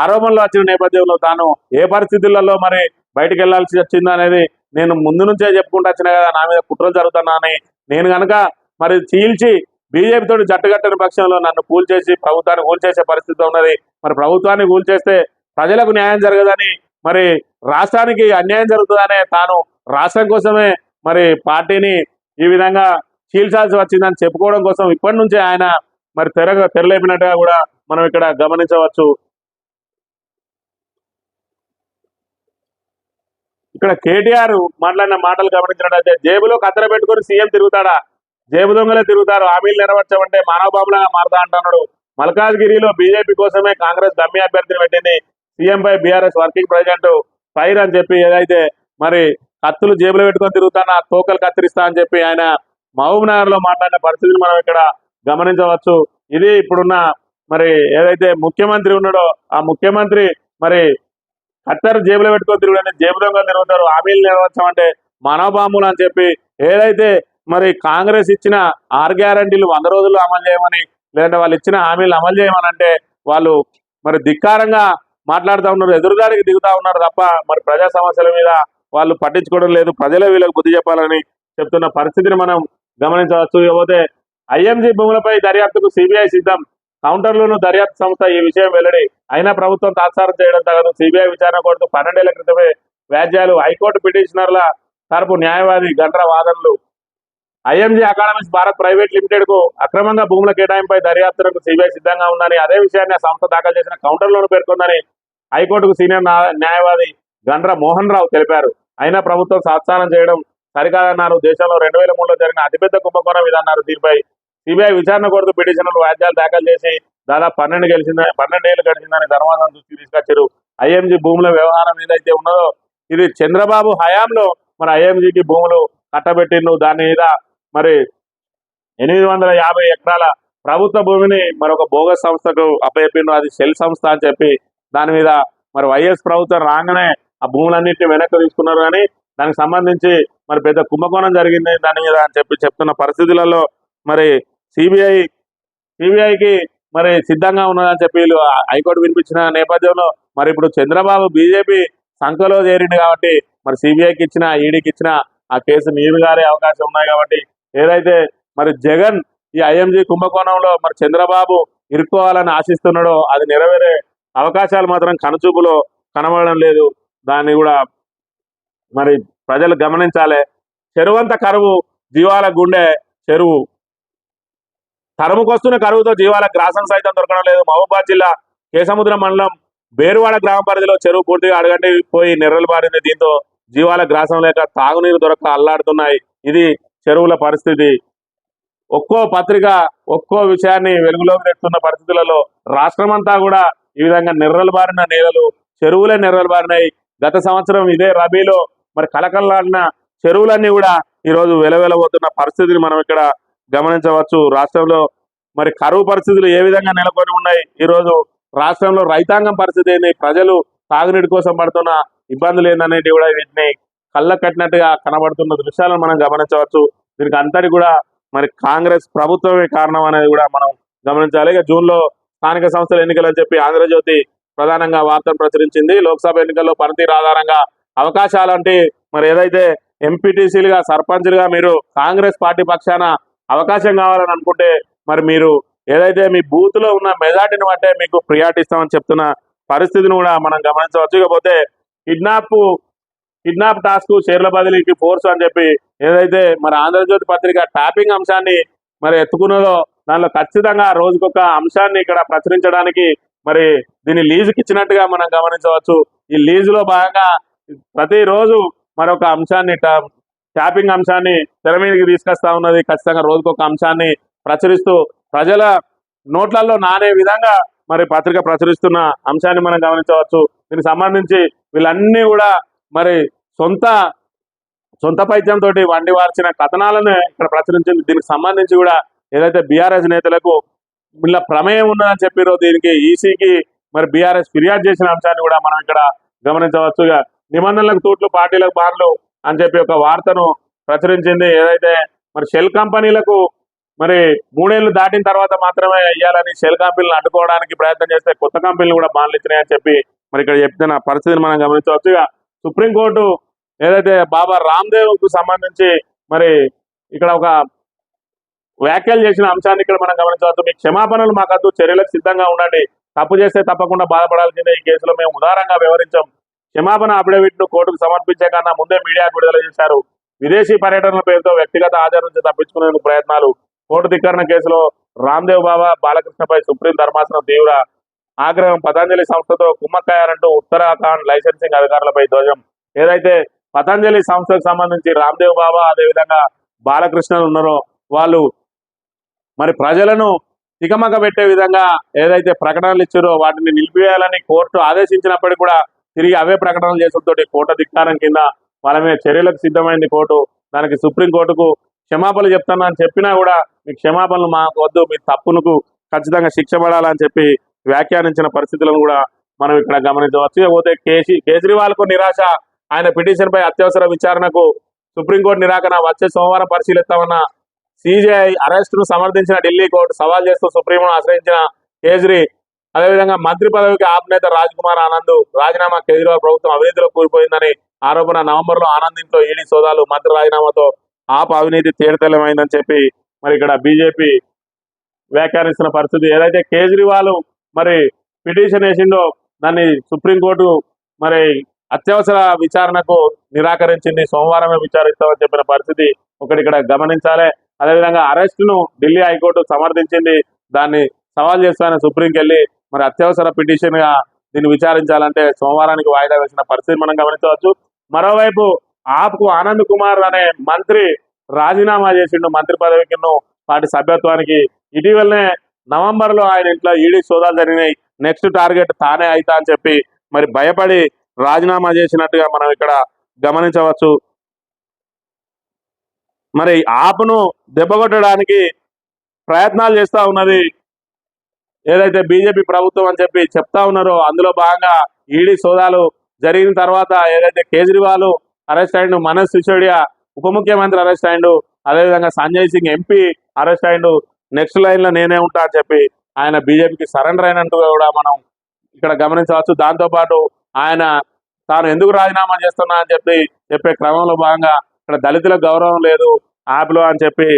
ఆరోపణలు వచ్చిన నేపథ్యంలో తాను ఏ పరిస్థితులలో మరి బయటికి వెళ్లాల్సి వచ్చింది అనేది నేను ముందు నుంచే చెప్పుకుంటూ వచ్చినా కదా, నా మీద కుట్రలు జరుగుతున్నానని. నేను కనుక మరి చీల్చి బీజేపీతో జట్టుకట్టని పక్షంలో నన్ను కూల్చేసి ప్రభుత్వాన్ని కూల్చేసే పరిస్థితి ఉన్నది. మరి ప్రభుత్వాన్ని కూల్చేస్తే ప్రజలకు న్యాయం జరగదని, మరి రాష్ట్రానికి అన్యాయం జరుగుతుందనే తాను రాష్ట్రం కోసమే మరి పార్టీని ఈ విధంగా చీల్చాల్సి వచ్చిందని చెప్పుకోవడం కోసం ఇప్పటి నుంచే ఆయన మరి తెరలేపినట్టుగా కూడా మనం ఇక్కడ గమనించవచ్చు. ఇక్కడ కేటీఆర్ మాట్లాడిన మాటలు గమనించినట్టయితే, జేబులో కత్తెర పెట్టుకుని సీఎం తిరుగుతాడా? జేబు దొంగలే తిరుగుతారు, హామీలు నెరవేర్చమంటే మానవ బాబులాగా మారతా అంటున్నాడు. మల్కాజ్గిరిలో బీజేపీ కోసమే కాంగ్రెస్ గమ్య అభ్యర్థిని పెట్టింది. సీఎంపై బీఆర్ఎస్ వర్కింగ్ ప్రెసిడెంట్ ఫైర్ అని చెప్పి ఏదైతే మరి కత్తులు జేబులో పెట్టుకొని తిరుగుతానా, తోకలు కత్తిరిస్తా అని చెప్పి ఆయన మహబూబ్ నగర్ లో మాట్లాడిన పరిస్థితిని మనం ఇక్కడ గమనించవచ్చు. ఇది ఇప్పుడున్న మరి ఏదైతే ముఖ్యమంత్రి ఉన్నాడో ఆ ముఖ్యమంత్రి మరి కత్తెర జేబులో పెట్టుకొని తిరుగుడని జేబు దొంగలు తిరుగుతారు, హామీలు నెరవేర్చమంటే మనోబాంబులు అని చెప్పి ఏదైతే మరి కాంగ్రెస్ ఇచ్చిన 6 గ్యారంటీలు 100 రోజుల్లో అమలు చేయమని, లేదంటే వాళ్ళు ఇచ్చిన హామీలు అమలు చేయమని అంటే వాళ్ళు మరి ధిక్కారంగా మాట్లాడుతూ ఉన్నారు, ఎదురుదాడికి దిగుతా ఉన్నారు తప్ప మరి ప్రజా సమస్యల మీద వాళ్ళు పట్టించుకోవడం లేదు. ప్రజలే వీళ్ళకి బుద్ధి చెప్పాలని చెప్తున్న పరిస్థితిని మనం గమనించవచ్చు. ఇకపోతే ఐఎంజీ భూములపై దర్యాప్తుకు సిబిఐ సిద్ధం. కౌంటర్లోను దర్యాప్తు సంస్థ ఈ విషయం వెల్లడి. అయినా ప్రభుత్వం తాత్సారం చేయడం తగదు. సిబిఐ విచారణ కోరుతూ 12 ఏళ్ల క్రితమే వ్యాజ్యాలు. హైకోర్టు పిటిషనర్ల తరపు న్యాయవాది గండ్ర వాదనలు. IMG academies Bharat private limited కు అక్రమంగా భూముల కేటాయింపై దర్యాప్తులకు సిబిఐ సిద్ధంగా ఉందని, అదే విషయాన్ని ఆ సంస్థ దాఖలు చేసిన కౌంటర్లోను పేర్కొందని హైకోర్టుకు సీనియర్ న్యాయవాది గండ్ర మోహన్ రావు తెలిపారు. అయినా ప్రభుత్వం తాత్సారం చేయడం సరికాదన్నారు. దేశంలో 2003లో జరిగిన అతిపెద్ద కుంభకోణం ఇదన్నారు. దీనిపై సిబిఐ విచారణ కోరుతూ పిటిషన్లు వ్యాజ్యాలు దాఖలు చేసి దాదాపు 12 ఏళ్లు గడిచిందని ధర్మాసనం దృష్టికి తీసుకొచ్చారు. ఐఎంజీ భూముల వ్యవహారం ఏదైతే ఉన్నదో ఇది చంద్రబాబు హయాంలో మరి ఐఎంజీకి భూములు కట్టబెట్టిండు. దాని మీద మరి 850 ఎకరాల ప్రభుత్వ భూమిని మరొక బోగస్ సంస్థకు అప్పచెప్పిండు. అది సెల్ సంస్థ అని చెప్పి దాని మీద మరి వైఎస్ ప్రభుత్వం రాగానే ఆ భూములన్నింటినీ వెనక్కి తీసుకున్నారు. కానీ దానికి సంబంధించి మరి పెద్ద కుంభకోణం జరిగింది దాని మీద అని చెప్పి చెప్తున్న పరిస్థితులలో మరి సిబిఐకి మరి సిద్ధంగా ఉన్నదని చెప్పి వీళ్ళు హైకోర్టు వినిపించిన నేపథ్యంలో మరి ఇప్పుడు చంద్రబాబు బీజేపీ సంఖలో చేరిండు కాబట్టి మరి సిబిఐకి ఇచ్చిన ఈడీకి ఇచ్చిన ఆ కేసు నీరు గారే అవకాశం ఉన్నాయి. కాబట్టి ఏదైతే మరి జగన్ ఈ ఐఎంజీ కుంభకోణంలో మరి చంద్రబాబు ఇరుక్కోవాలని ఆశిస్తున్నాడో అది నెరవేరే అవకాశాలు మాత్రం కనుచూపులో కనబడడం లేదు. దాన్ని కూడా మరి ప్రజలు గమనించాలి. చెరువంత కరువు, జీవాల గుండె చెరువు. తరుముకొస్తున్న కరువుతో జీవాల గ్రాసం సైతం దొరకడం లేదు. మహబూబాద్ జిల్లా కేసముద్రం మండలం బేరువాడ గ్రామ పరిధిలో చెరువు పూర్తిగా అడగంటి పోయి నెర్రలు బారింది. దీంతో జీవాల గ్రాసం లేక తాగునీరు దొరక అల్లాడుతున్నాయి. ఇది చెరువుల పరిస్థితి. ఒక్కో పత్రిక ఒక్కో విషయాన్ని వెలుగులోకి తెస్తున్న పరిస్థితులలో రాష్ట్రమంతా కూడా ఈ విధంగా నెర్రలు బారిన నేలలు, చెరువులే నెర్రలు బారినాయి. గత సంవత్సరం ఇదే రబీలో మరి కలకల్లాడిన చెరువులన్నీ కూడా ఈరోజు వెలవెలబోతున్న పరిస్థితిని మనం ఇక్కడ గమనించవచ్చు. రాష్ట్రంలో మరి కరువు పరిస్థితులు ఏ విధంగా నెలకొని ఉన్నాయి, ఈరోజు రాష్ట్రంలో రైతాంగం పరిస్థితి ఏంది, ప్రజలు తాగునీటి కోసం పడుతున్న ఇబ్బందులు ఏందనేది కూడా వీటిని కళ్ళ కట్టినట్టుగా కనబడుతున్న దృశ్యాలను మనం గమనించవచ్చు. దీనికి అంతటి కూడా మరి కాంగ్రెస్ ప్రభుత్వమే కారణం అనేది కూడా మనం గమనించాలి. ఇక జూన్లో స్థానిక సంస్థల ఎన్నికలు అని చెప్పి ఆంధ్రజ్యోతి ప్రధానంగా వార్తను ప్రచురించింది. లోక్సభ ఎన్నికల్లో పనితీరు ఆధారంగా అవకాశాలంటే మరి ఏదైతే ఎంపీటీసీలుగా సర్పంచ్లుగా మీరు కాంగ్రెస్ పార్టీ పక్షాన అవకాశం కావాలని అనుకుంటే మరి మీరు ఏదైతే మీ బూత్ లో ఉన్న మెజార్టీని బట్టే మీకు ప్రియారిటీ ఇస్తామని చెప్తున్న పరిస్థితిని కూడా మనం గమనించవచ్చు. ఇకపోతే కిడ్నాప్ టాస్క్, షేర్ల బదిలీకి ఫోర్స్ అని చెప్పి ఏదైతే మరి ఆంధ్రజ్యోతి పత్రిక ట్యాపింగ్ అంశాన్ని మరి ఎత్తుకున్నదో దానిలో ఖచ్చితంగా రోజుకొక అంశాన్ని ఇక్కడ ప్రచురించడానికి మరి దీన్ని లీజుకి ఇచ్చినట్టుగా మనం గమనించవచ్చు. ఈ లీజులో భాగంగా ప్రతిరోజు మరొక అంశాన్ని ట్యాపింగ్ అంశాన్ని తెర మీదకి తీసుకొస్తా ఉన్నది. ఖచ్చితంగా రోజుకొక అంశాన్ని ప్రచురిస్తూ ప్రజల నోట్లలో నానే విధంగా మరి పత్రిక ప్రచురిస్తున్న అంశాన్ని మనం గమనించవచ్చు. దీనికి సంబంధించి వీళ్ళన్నీ కూడా మరి సొంత పైత్యంతో వండి వార్చిన కథనాలను ఇక్కడ ప్రచురించింది. దీనికి సంబంధించి కూడా ఏదైతే బీఆర్ఎస్ నేతలకు వీళ్ళ ప్రమేయం ఉన్నదని చెప్పారో దీనికి ఈసీకి మరి బీఆర్ఎస్ ఫిర్యాదు చేసిన అంశాన్ని కూడా మనం ఇక్కడ గమనించవచ్చు. ఇక నిబంధనలకు తూట్లు పార్టీలకు బార్లు అని చెప్పి ఒక వార్తను ప్రచురించింది. ఏదైతే మరి షెల్ కంపెనీలకు మరి 3 ఏళ్లు దాటిన తర్వాత మాత్రమే ఇవ్వాలని షెల్ కంపెనీలను అడ్డుకోవడానికి ప్రయత్నం చేస్తే కొత్త కంపెనీలు కూడా బాండ్లు ఇచ్చినాయని చెప్పి మరి ఇక్కడ చెప్తున్న పరిస్థితిని మనం గమనించవచ్చు. ఇక సుప్రీంకోర్టు ఏదైతే బాబా రామ్దేవ్ కు సంబంధించి మరి ఇక్కడ ఒక వ్యాఖ్యలు చేసిన అంశాన్ని ఇక్కడ మనం గమనించవచ్చు. మీ క్షమాపణలు మాకద్దు, చర్యలకు సిద్ధంగా ఉండండి, తప్పు చేస్తే తప్పకుండా బాధపడాల్సిందే, ఈ కేసులో మేము ఉదారంగా వ్యవహరించాం, క్షమాపణ అఫిడవిట్ ను కోర్టుకు సమర్పించే కన్నా ముందే మీడియాకు విడుదల చేశారు, విదేశీ పర్యటనల పేరుతో వ్యక్తిగత హాజరు నుంచి తప్పించుకునేందుకు ప్రయత్నాలు, కోర్టు ధిక్కరణ కేసులో రామ్దేవ్ బాబా బాలకృష్ణపై సుప్రీం ధర్మాసనం తీవ్ర ఆగ్రహం, పతంజలి సంస్థతో కుమ్మక్కయ్యారంటూ ఉత్తరాఖండ్ లైసెన్సింగ్ అధికారులపై ధ్వజం. ఏదైతే పతంజలి సంస్థకు సంబంధించి రామ్దేవ్ బాబా అదేవిధంగా బాలకృష్ణలు ఉన్నారో వాళ్ళు మరి ప్రజలను తికమక పెట్టే విధంగా ఏదైతే ప్రకటనలు ఇచ్చారో వాటిని నిలిపివేయాలని కోర్టు ఆదేశించినప్పటికీ కూడా తిరిగి అవే ప్రకటనలు చేసడంతో కోర్టు ధిక్కారం కింద వాళ్ళ మీద చర్యలకు సిద్ధమైంది కోర్టు. దానికి సుప్రీంకోర్టుకు క్షమాపణలు చెప్తున్నా అని చెప్పినా కూడా మీ క్షమాపణలు మాకు వద్దు, మీ తప్పులకు ఖచ్చితంగా శిక్ష పడాలని చెప్పి వ్యాఖ్యానించిన పరిస్థితులను కూడా మనం ఇక్కడ గమనించవచ్చు. పోతే కేజ్రీవాల్కు నిరాశ, ఆయన పిటిషన్ పై అత్యవసర విచారణకు సుప్రీంకోర్టు నిరాకరణ, వచ్చే సోమవారం పరిశీలిస్తామన్న సిజేఐ అరెస్టును సమర్థించిన ఢిల్లీ కోర్టు సవాల్ చేస్తూ సుప్రీంను ఆశ్రయించిన కేజ్రీ. అదేవిధంగా మంత్రి పదవికి ఆప్ నేత రాజ్ కుమార్ ఆనంద్ రాజీనామా, కేజ్రీవాల్ ప్రభుత్వం అవినీతిలో కూలిపోయిందని ఆరోపణ, నవంబర్లో ఆనంద్ ఇంట్లో ఈడీ సోదాలు, మంత్రి రాజీనామాతో ఆప్ అవినీతి తేటతెల్లమైందని చెప్పి మరి ఇక్కడ బీజేపీ వ్యాఖ్యానిస్తున్న పరిస్థితి. ఏదైతే కేజ్రీవాల్ మరి పిటిషన్ వేసిండో దాన్ని సుప్రీంకోర్టు మరి అత్యవసర విచారణకు నిరాకరించింది, సోమవారమే విచారిస్తామని చెప్పిన పరిస్థితి ఒకటి ఇక్కడ గమనించాలి. అదేవిధంగా అరెస్టును ఢిల్లీ హైకోర్టు సమర్థించింది, దాన్ని సవాల్ చేస్తానని సుప్రీంకి వెళ్ళి మరి అత్యవసర పిటిషన్ గా దీన్ని విచారించాలంటే సోమవారానికి వాయిదా వేసిన పరిస్థితి మనం గమనించవచ్చు. మరోవైపు ఆప్కు ఆనంద్ కుమార్ అనే మంత్రి రాజీనామా చేసిండు మంత్రి పదవికి, పార్టీ సభ్యత్వానికి. ఇటీవలనే నవంబర్లో ఆయన ఇంట్లో ఈడీ సోదాలు జరిగినాయి, నెక్స్ట్ టార్గెట్ తానే అవుతా అని చెప్పి మరి భయపడి రాజీనామా చేసినట్టుగా మనం ఇక్కడ గమనించవచ్చు. మరి ఆప్ను దెబ్బకొట్టడానికి ప్రయత్నాలు చేస్తూ ఉన్నది ఏదైతే బీజేపీ ప్రభుత్వం అని చెప్పి చెప్తా ఉన్నారో అందులో భాగంగా ఈడీ సోదాలు జరిగిన తర్వాత ఏదైతే కేజ్రీవాల్ అరెస్ట్ అయ్యిండు, మనీష్ సిసోడియా ఉప ముఖ్యమంత్రి అరెస్ట్ అయ్యిండు, అదేవిధంగా సంజయ్ సింగ్ ఎంపీ అరెస్ట్ అయ్యిండు, నెక్స్ట్ లైన్ లో నేనే ఉంటా అని చెప్పి ఆయన బీజేపీకి సరెండర్ అయినట్టుగా కూడా మనం ఇక్కడ గమనించవచ్చు. దాంతోపాటు ఆయన తాను ఎందుకు రాజీనామా చేస్తున్నా అని చెప్పే క్రమంలో భాగంగా ఇక్కడ దళితులకు గౌరవం లేదు యాప్లో అని చెప్పి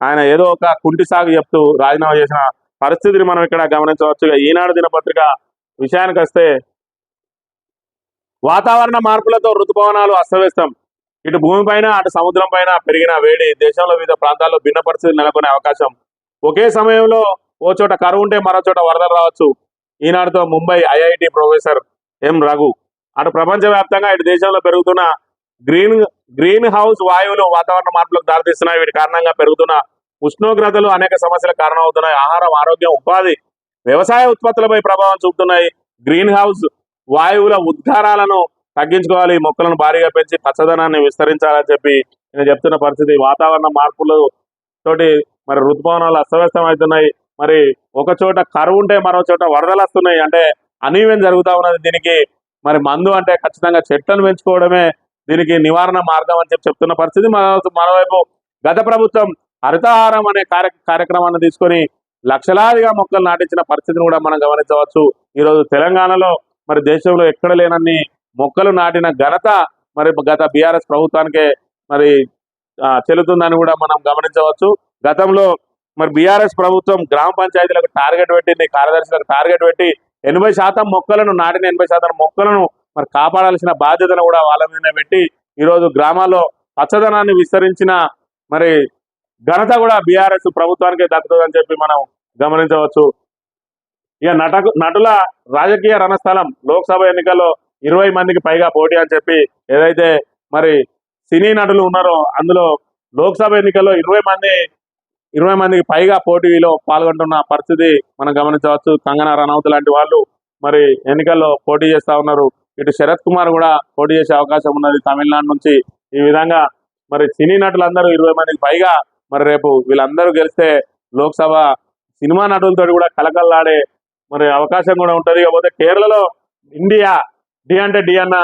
ఆయన ఏదో ఒక కుంటి సాగు చెప్తూ రాజీనామా చేసిన పరిస్థితిని మనం ఇక్కడ గమనించవచ్చు. ఈనాడు దినపత్రిక విషయానికి వస్తే వాతావరణ మార్పులతో ఋతుపవనాలు అస్తవ్యస్తం, ఇటు భూమిపైన అటు సముద్రం పైన పెరిగిన వేడి దేశంలో వివిధ ప్రాంతాల్లో భిన్న పరిస్థితులు నెలకొనే అవకాశం, ఒకే సమయంలో ఓ చోట కరువు ఉంటే మరో చోట వరదలు రావచ్చు. ఈనాడుతో Mumbai IIT professor M Raghu. అటు ప్రపంచవ్యాప్తంగా ఇటు దేశంలో పెరుగుతున్న గ్రీన్ హౌస్ వాయువులు వాతావరణ మార్పులకు దారితీస్తున్నాయి. వీటి కారణంగా పెరుగుతున్న ఉష్ణోగ్రతలు అనేక సమస్యలకు కారణమవుతున్నాయి. ఆహారం, ఆరోగ్యం, ఉపాధి, వ్యవసాయ ఉత్పత్తులపై ప్రభావం చూపుతున్నాయి. గ్రీన్ హౌస్ వాయువుల ఉద్గారాలను తగ్గించుకోవాలి, మొక్కలను భారీగా పెంచి పచ్చదనాన్ని విస్తరించాలని చెప్పి నేను చెప్తున్న పరిస్థితి. వాతావరణ మార్పులు తోటి మరి ఋతుపవనాలు అస్తవ్యస్తం అవుతున్నాయి. మరి ఒక చోట కరువు ఉంటే మరో చోట వరదలు వస్తున్నాయి, అంటే అనీవెన్ జరుగుతూ ఉన్నది. దీనికి మరి మందు అంటే ఖచ్చితంగా చెట్లను పెంచుకోవడమే దీనికి నివారణ మార్గం అని చెప్తున్న పరిస్థితి. మరోవైపు గత ప్రభుత్వం హరితహారం అనే కార్యక్రమాన్ని తీసుకొని లక్షలాదిగా మొక్కలు నాటించిన పరిస్థితిని కూడా మనం గమనించవచ్చు. ఈరోజు తెలంగాణలో మరి దేశంలో ఎక్కడ లేనన్ని మొక్కలు నాటిన ఘనత మరి గత బీఆర్ఎస్ ప్రభుత్వానికే మరి చెల్లుతుందని కూడా మనం గమనించవచ్చు. గతంలో మరి బీఆర్ఎస్ ప్రభుత్వం గ్రామ పంచాయతీలకు టార్గెట్ పెట్టింది, కార్యదర్శులకు టార్గెట్ పెట్టి 80% మొక్కలను నాటిన 80% మొక్కలను మరి కాపాడాల్సిన బాధ్యతను కూడా వాళ్ళ మీద పెట్టి ఈరోజు గ్రామాల్లో పచ్చదనాన్ని విస్తరించిన మరి ఘనత కూడా బీఆర్ఎస్ ప్రభుత్వానికే దక్కుతుందని చెప్పి మనం గమనించవచ్చు. ఇక నటుల రాజకీయ రణస్థలం, లోక్సభ ఎన్నికల్లో 20 మందికి పైగా పోటీ అని చెప్పి ఏదైతే మరి సినీ నటులు ఉన్నారో అందులో లోక్సభ ఎన్నికల్లో 20 మందికి పైగా పోటీలో పాల్గొంటున్న పరిస్థితి మనం గమనించవచ్చు. కంగనా రనౌత్ లాంటి వాళ్ళు మరి ఎన్నికల్లో పోటీ చేస్తా ఉన్నారు. ఇటు శరత్ కుమార్ కూడా పోటీ చేసే అవకాశం ఉన్నది తమిళనాడు నుంచి. ఈ విధంగా మరి సినీ నటులందరూ 20 మందికి పైగా మరి రేపు వీళ్ళందరూ గెలిస్తే లోక్సభ సినిమా నటులతో కూడా కలకల్లాడే మరి అవకాశం కూడా ఉంటుంది. కాకపోతే కేరళలో ఇండియా డి అంటే డి అన్న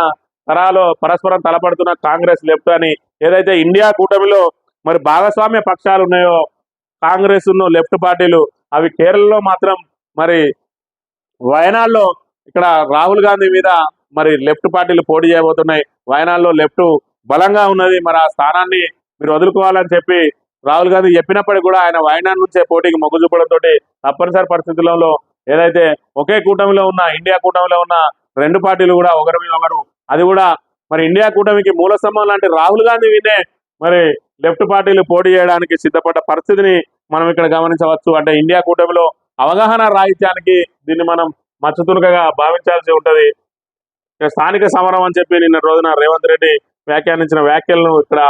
తరాలో పరస్పరం తలపడుతున్న కాంగ్రెస్ లెఫ్ట్ అని ఏదైతే ఇండియా కూటమిలో మరి భాగస్వామ్య పక్షాలు ఉన్నాయో కాంగ్రెస్ లెఫ్ట్ పార్టీలు, అవి కేరళలో మాత్రం మరి వయనాడులో ఇక్కడ రాహుల్ గాంధీ మీద మరి లెఫ్ట్ పార్టీలు పోటీ చేయబోతున్నాయి. వయనాడులో లెఫ్ట్ బలంగా ఉన్నది. మరి ఆ స్థానాన్ని మీరు వదులుకోవాలని చెప్పి రాహుల్ గాంధీ చెప్పినప్పటికీ కూడా ఆయన వయనాడు నుంచే పోటీకి మొగ్గు చూపడంతో తప్పనిసరి పరిస్థితులలో ఏదైతే ఒకే కూటమిలో ఉన్న ఇండియా కూటమిలో ఉన్న రెండు పార్టీలు కూడా ఒకరి మీద ఒకరు, అది కూడా మరి ఇండియా కూటమికి మూల స్తంభం లాంటి రాహుల్ గాంధీ వినే మరి లెఫ్ట్ పార్టీలు పోటీ చేయడానికి సిద్ధపడ్డ పరిస్థితిని మనం ఇక్కడ గమనించవచ్చు. అంటే ఇండియా కూటమిలో అవగాహన రాహిత్యానికి దీన్ని మనం మచ్చతునకగా భావించాల్సి ఉంటది. స్థానిక సమరం అని చెప్పి నిన్న రోజున రేవంత్ రెడ్డి వ్యాఖ్యానించిన వ్యాఖ్యలను ఇక్కడ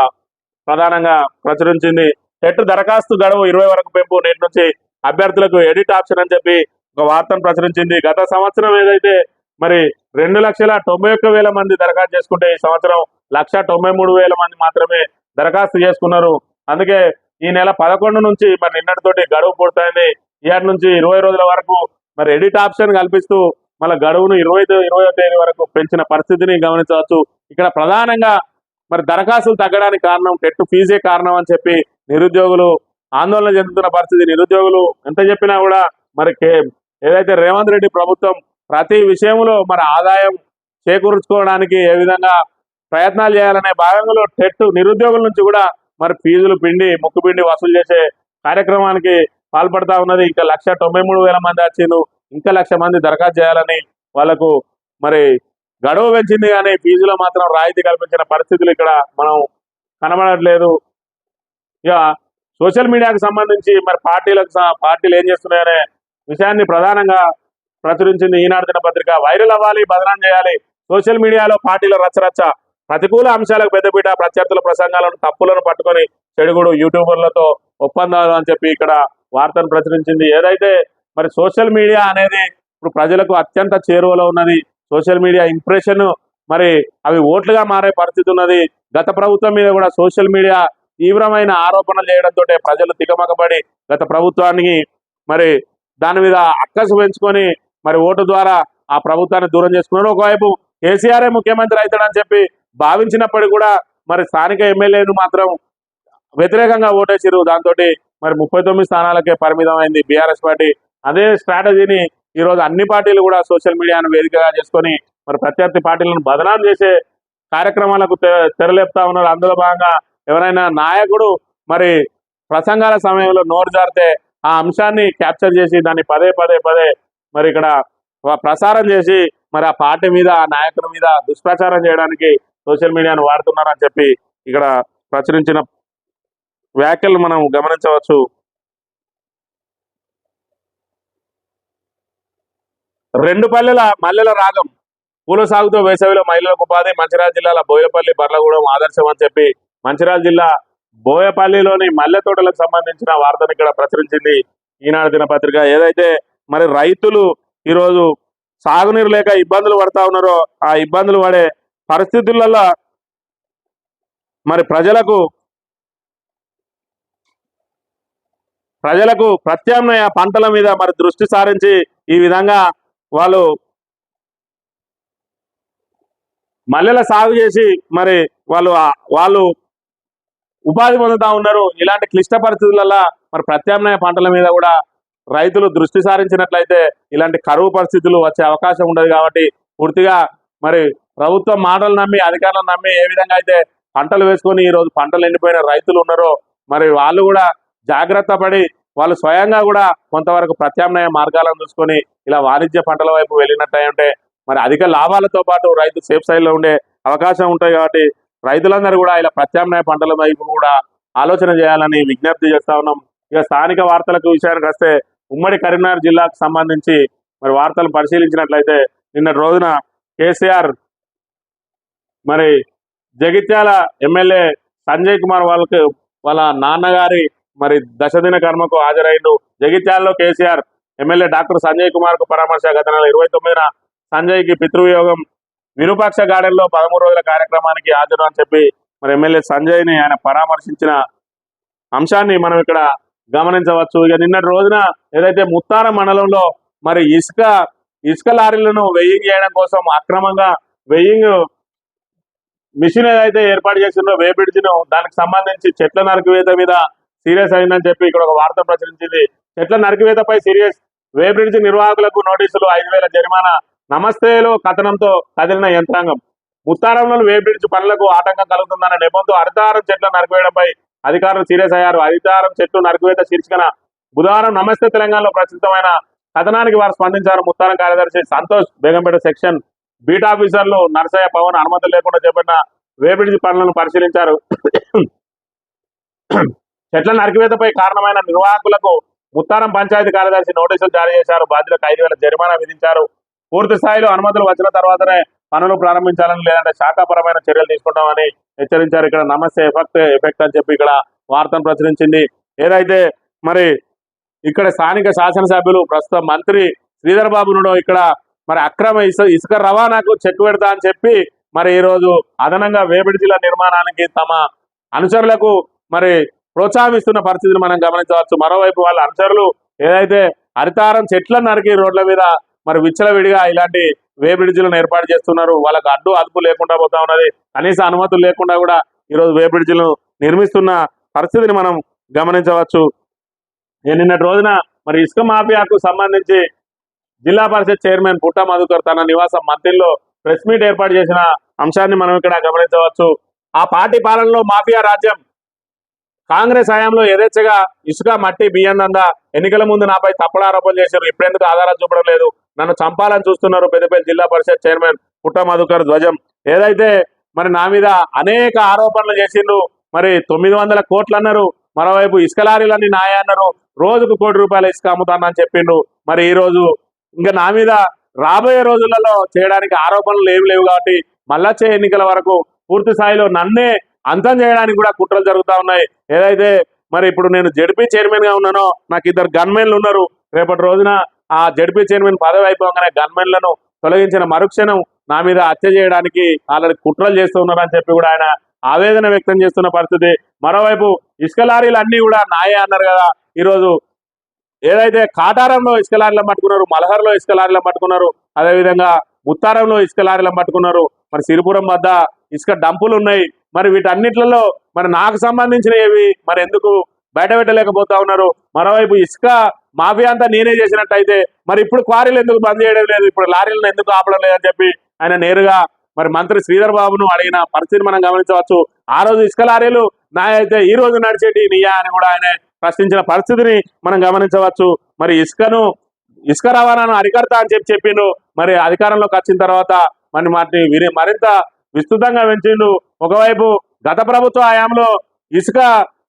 ప్రధానంగా ప్రచురించింది. టెట్ దరఖాస్తు గడువు 20 వరకు పెంపు, నేటి నుంచి అభ్యర్థులకు ఎడిట్ ఆప్షన్ అని చెప్పి ఒక వార్తను ప్రచురించింది. గత సంవత్సరం ఏదైతే మరి 2,91,000 మంది దరఖాస్తు చేసుకుంటే ఈ సంవత్సరం 1,93,000 మంది మాత్రమే దరఖాస్తు చేసుకున్నారు. అందుకే ఈ నెల 11 నుంచి మరి నిన్నటితోటి గడువు పూర్తయింది. ఇవాటి నుంచి 20 రోజుల వరకు మరి ఎడిట్ ఆప్షన్ కల్పిస్తూ మళ్ళీ గడువును 20వ తేదీ వరకు పెంచిన పరిస్థితిని గమనించవచ్చు. ఇక్కడ ప్రధానంగా మరి దరఖాస్తులు తగ్గడానికి కారణం టెట్ ఫీజే కారణం అని చెప్పి నిరుద్యోగులు ఆందోళన చెందుతున్న పరిస్థితి. నిరుద్యోగులు ఎంత చెప్పినా కూడా మరి ఏదైతే రేవంత్ రెడ్డి ప్రభుత్వం ప్రతి విషయంలో మరి ఆదాయం చేకూర్చుకోవడానికి ఏ విధంగా ప్రయత్నాలు చేయాలనే భాగంలో టెట్ నిరుద్యోగుల నుంచి కూడా మరి ఫీజులు ముక్కుపిండి వసూలు చేసే కార్యక్రమానికి పాల్పడతా ఉన్నది. ఇంకా 1,93,000 మంది వచ్చిండు, ఇంకా 1,00,000 మంది దరఖాస్తు చేయాలని వాళ్ళకు మరి గడువు పెంచింది, కానీ ఫీజులో మాత్రం రాయితీ కల్పించిన పరిస్థితులు ఇక్కడ మనం కనబడట్లేదు. ఇక సోషల్ మీడియాకు సంబంధించి మరి పార్టీలు ఏం చేస్తున్నాయనే విషయాన్ని ప్రధానంగా ప్రచురించింది ఈనాడు దినపత్రిక. వైరల్ అవ్వాలి, బదనాం చేయాలి, సోషల్ మీడియాలో పార్టీల రచ్చరచ్చ, ప్రతికూల అంశాలకు పెద్దపీట, ప్రత్యర్థుల ప్రసంగాలను తప్పులను పట్టుకొని చెడుగుడు, యూట్యూబర్లతో ఒప్పందాలు అని చెప్పి ఇక్కడ వార్తను ప్రచురించింది. ఏదైతే మరి సోషల్ మీడియా అనేది ఇప్పుడు ప్రజలకు అత్యంత చేరువలో ఉన్నది. సోషల్ మీడియా ఇంప్రెషన్ మరి అవి ఓట్లుగా మారే పరిస్థితి ఉన్నది. గత ప్రభుత్వం మీద కూడా సోషల్ మీడియా తీవ్రమైన ఆరోపణలు చేయడంతో ప్రజలు తికమకబడి గత ప్రభుత్వానికి మరి దాని మీద అక్కసు పెంచుకొని మరి ఓటు ద్వారా ఆ ప్రభుత్వాన్ని దూరం చేసుకున్నారు. ఒకవైపు కేసీఆర్ ముఖ్యమంత్రి అవుతాడని చెప్పి భావించినప్పటికీ కూడా మరి స్థానిక ఎమ్మెల్యేను మాత్రం వ్యతిరేకంగా ఓటేసిరు. దాంతో మరి 39 స్థానాలకే పరిమితమైంది బీఆర్ఎస్ పార్టీ. అదే స్ట్రాటజీని ఈరోజు అన్ని పార్టీలు కూడా సోషల్ మీడియాను వేదికగా చేసుకొని మరి ప్రత్యర్థి పార్టీలను బదనాం చేసే కార్యక్రమాలకు తెరలేపుతా ఉన్నారు. అందులో భాగంగా ఎవరైనా నాయకుడు మరి ప్రసంగాల సమయంలో నోరు జారితే ఆ అంశాన్ని క్యాప్చర్ చేసి దాన్ని పదే మరి ఇక్కడ ప్రసారం చేసి మరి ఆ పార్టీ మీద, ఆ నాయకుడి మీద దుష్ప్రచారం చేయడానికి సోషల్ మీడియాను వాడుతున్నారని చెప్పి ఇక్కడ ప్రచురించిన వ్యాఖ్యలు మనం గమనించవచ్చు. రెండు పల్లెల మల్లెల రాగం, పూల సాగుతో వేసవిలో మహిళలకు ఉపాధి, మంచిర్యాల జిల్లాల బోయపల్లి బర్లగూడెం ఆదర్శం అని చెప్పి మంచిర్యాల జిల్లా బోయపల్లిలోని మల్లె తోటలకు సంబంధించిన వార్తను ఇక్కడ ప్రచురించింది ఈనాడు దినపత్రిక. ఏదైతే మరి రైతులు ఈరోజు సాగునీరు లేక ఇబ్బందులు పడతా ఉన్నారో ఆ ఇబ్బందులు పడే పరిస్థితులలో మరి ప్రజలకు ప్రత్యామ్నాయ పంటల మీద మరి దృష్టి సారించి ఈ విధంగా వాళ్ళు మల్లెల సాగు చేసి మరి వాళ్ళు ఉపాధి పొందుతా ఉన్నారు. ఇలాంటి క్లిష్ట పరిస్థితులలో మరి ప్రత్యామ్నాయ పంటల మీద కూడా రైతులు దృష్టి సారించినట్లయితే ఇలాంటి కరువు పరిస్థితులు వచ్చే అవకాశం ఉండదు. కాబట్టి పూర్తిగా మరి ప్రభుత్వం మాటలు నమ్మి, అధికారులను నమ్మి ఏ విధంగా అయితే పంటలు వేసుకొని ఈరోజు పంటలు ఎండిపోయిన రైతులు ఉన్నారో మరి వాళ్ళు కూడా జాగ్రత్త పడి వాళ్ళు స్వయంగా కూడా కొంతవరకు ప్రత్యామ్నాయ మార్గాలను చూసుకొని ఇలా వాణిజ్య పంటల వైపు వెళ్ళినట్టయితే మరి అధిక లాభాలతో పాటు రైతు సేఫ్ సైడ్లో ఉండే అవకాశం ఉంటాయి. కాబట్టి రైతులందరూ కూడా ఇలా ప్రత్యామ్నాయ పంటల వైపు కూడా ఆలోచన చేయాలని విజ్ఞప్తి చేస్తా ఉన్నాం. ఇక స్థానిక వార్తలకు విషయానికి వస్తే ఉమ్మడి కరీంనగర్ జిల్లాకు సంబంధించి మరి వార్తలు పరిశీలించినట్లయితే నిన్న రోజున కేసీఆర్ మరి జగిత్యాల ఎమ్మెల్యే సంజయ్ కుమార్ వాళ్ళ నాన్నగారి మరి దశదిన కర్మకు హాజరైండు. జగిత్యాలలో కేసీఆర్ ఎమ్మెల్యే డాక్టర్ సంజయ్ కుమార్ కు పరామర్శ. గత నెల 29న సంజయ్కి పితృవియోగం విరూపాక్ష గార్డెన్ లో 13 రోజుల కార్యక్రమానికి హాజరు అని చెప్పి మరి ఎమ్మెల్యే సంజయ్ ని ఆయన పరామర్శించిన అంశాన్ని మనం ఇక్కడ గమనించవచ్చు. ఇక నిన్నటి రోజున ఏదైతే ముత్తారం మండలంలో మరి ఇసుక లారీలను వెయ్యింగ్ చేయడం కోసం అక్రమంగా వెయ్యింగ్ మిషన్ ఏదైతే ఏర్పాటు చేసిందో వే బ్రిడ్జ్ ను, దానికి సంబంధించి చెట్ల నరికివేత మీద సీరియస్ అయిందని చెప్పి ఇక్కడ ఒక వార్త ప్రచురించింది. చెట్ల నరికివేతపై సీరియస్, వే బ్రిడ్జ్ నిర్వాహకులకు నోటీసులు, 5,000 జరిమానా, నమస్తేలో కథనంతో కదిలిన యంత్రాంగం. ముత్తారంలోని వే బ్రిడ్జ్ పనులకు ఆటంకం కలుగుతుందన్న నెపంతో హరితహారం చెట్ల నరికివేయడంపై అధికారులు సీరియస్ అయ్యారు. హరితహారం చెట్టు నరికివేత శీర్షికన బుధవారం నమస్తే తెలంగాణలో ప్రచురితమైన కథనానికి వారు స్పందించారు. ముత్తారం కార్యదర్శి సంతోష్, బేగంపేట సెక్షన్ బీట్ ఆఫీసర్లు నరసయ్య, పవన్ అనుమతులు లేకుండా చేపట్టిన వే బ్రిడ్జ్ పనులను పరిశీలించారు. చెట్ల నరికివేతపై కారణమైన నిర్వాహకులకు ముత్తారం పంచాయతీ కార్యదర్శి నోటీసులు జారీ చేశారు. బాధ్యులకు 5,000 జరిమానా విధించారు. పూర్తి స్థాయిలో అనుమతులు వచ్చిన తర్వాతనే పనులు ప్రారంభించాలని, లేదంటే శాఖాపరమైన చర్యలు తీసుకుంటామని హెచ్చరించారు. ఇక్కడ నమస్తే ఎఫెక్ట్ అని చెప్పి ఇక్కడ వార్తను ప్రచురించింది. ఏదైతే మరి ఇక్కడ స్థానిక శాసనసభ్యులు ప్రస్తుతం మంత్రి శ్రీధర్ బాబును ఇక్కడ మరి అక్రమ ఇసుక రవాణాకు చెక్ పెడతా అని చెప్పి మరి ఈరోజు అదనంగా వే బ్రిడ్జిల నిర్మాణానికి తమ అనుచరులకు మరి ప్రోత్సాహిస్తున్న పరిస్థితిని మనం గమనించవచ్చు. మరోవైపు వాళ్ళ అనుచరులు ఏదైతే హరితహారం చెట్లను నరికి రోడ్ల మీద మరి విచ్చలవిడిగా ఇలాంటి వే బ్రిడ్జిలను ఏర్పాటు చేస్తున్నారు. వాళ్ళకు అదుపు లేకుండా పోతా ఉన్నది. కనీస అనుమతులు లేకుండా కూడా ఈరోజు వే బ్రిడ్జిలను నిర్మిస్తున్న పరిస్థితిని మనం గమనించవచ్చు. నిన్నటి రోజున మరి ఇసుక మాఫియాకు సంబంధించి జిల్లా పరిషత్ చైర్మన్ పుట్ట మధుకర్ తన నివాసం మంత్రిలో ప్రెస్ మీట్ ఏర్పాటు చేసిన అంశాన్ని మనం ఇక్కడ గమనించవచ్చు. ఆ పార్టీ పాలనలో మాఫియా రాజ్యం, కాంగ్రెస్ హయాంలో యథేచ్ఛగా ఇసుక, మట్టి, బియ్యం దందా, ఎన్నికల ముందు నాపై తప్పుడు ఆరోపణలు చేశారు. ఇప్పుడెందుకు ఆధారాలు చూపడం లేదు, నన్ను చంపాలని చూస్తున్నారు. పెద్దపల్లి జిల్లా పరిషత్ చైర్మన్ పుట్ట మధుకర్ ధ్వజం. ఏదైతే మరి నా మీద అనేక ఆరోపణలు చేసిండ్రు. మరి 900 కోట్లు అన్నారు. మరోవైపు ఇసుక లారీలన్నీ నాయ అన్నారు. రోజుకు ₹1 కోటి ఇసుక అమ్ముతానని చెప్పిండ్రు. మరి ఈ రోజు ఇంకా నా మీద రాబోయే రోజులలో చేయడానికి ఆరోపణలు ఏమి లేవు కాబట్టి మళ్ళొచ్చే ఎన్నికల వరకు పూర్తి స్థాయిలో నన్నే అంతం చేయడానికి కూడా కుట్రలు జరుగుతూ ఉన్నాయి. ఏదైతే మరి ఇప్పుడు నేను జడ్పీ చైర్మన్ గా ఉన్నానో, నాకు 2 గన్మెన్లు ఉన్నారు. రేపటి రోజున ఆ జడ్పీ చైర్మన్ పదవి అయిపోగానే గన్మెన్లను తొలగించిన మరుక్షణం నా మీద హత్య చేయడానికి ఆల్రెడీ కుట్రలు చేస్తూ ఉన్నారని చెప్పి కూడా ఆయన ఆవేదన వ్యక్తం చేస్తున్న పరిస్థితి. మరోవైపు ఇసుక లారీలు అన్ని కూడా నాయే అన్నారు కదా. ఈరోజు ఏదైతే కాటారంలో ఇసుక లారీలను పట్టుకున్నారు, మలహర్లో ఇసుక లారీలను పట్టుకున్నారు, అదేవిధంగా ముత్తారంలో ఇసుక లారీలను పట్టుకున్నారు. మరి సిరిపురం వద్ద ఇసుక డంపులు ఉన్నాయి. మరి వీటన్నిట్లలో మరి నాకు సంబంధించినవి మరి ఎందుకు బయట పెట్టలేకపోతా ఉన్నారు? మరోవైపు ఇసుక మాఫియా అంతా నేనే చేసినట్టయితే మరి ఇప్పుడు క్వారీలు ఎందుకు బంద్ చేయడం లేదు, ఇప్పుడు లారీలను ఎందుకు ఆపడం లేదని చెప్పి ఆయన నేరుగా మరి మంత్రి శ్రీధర్ బాబును అడిగిన పరిస్థితిని మనం గమనించవచ్చు. ఆ రోజు ఇసుక లారీలు నా అయితే ఈ రోజు నడిచేటి నియా అని కూడా ఆయన ప్రశ్నించిన పరిస్థితిని మనం గమనించవచ్చు. మరి ఇసుక రవాణాను అరికడతా అని చెప్పిండు. మరి అధికారంలోకి వచ్చిన తర్వాత మరి వాటిని మరింత విస్తృతంగా పెంచిండు. ఒకవైపు గత ప్రభుత్వ హయాంలో ఇసుక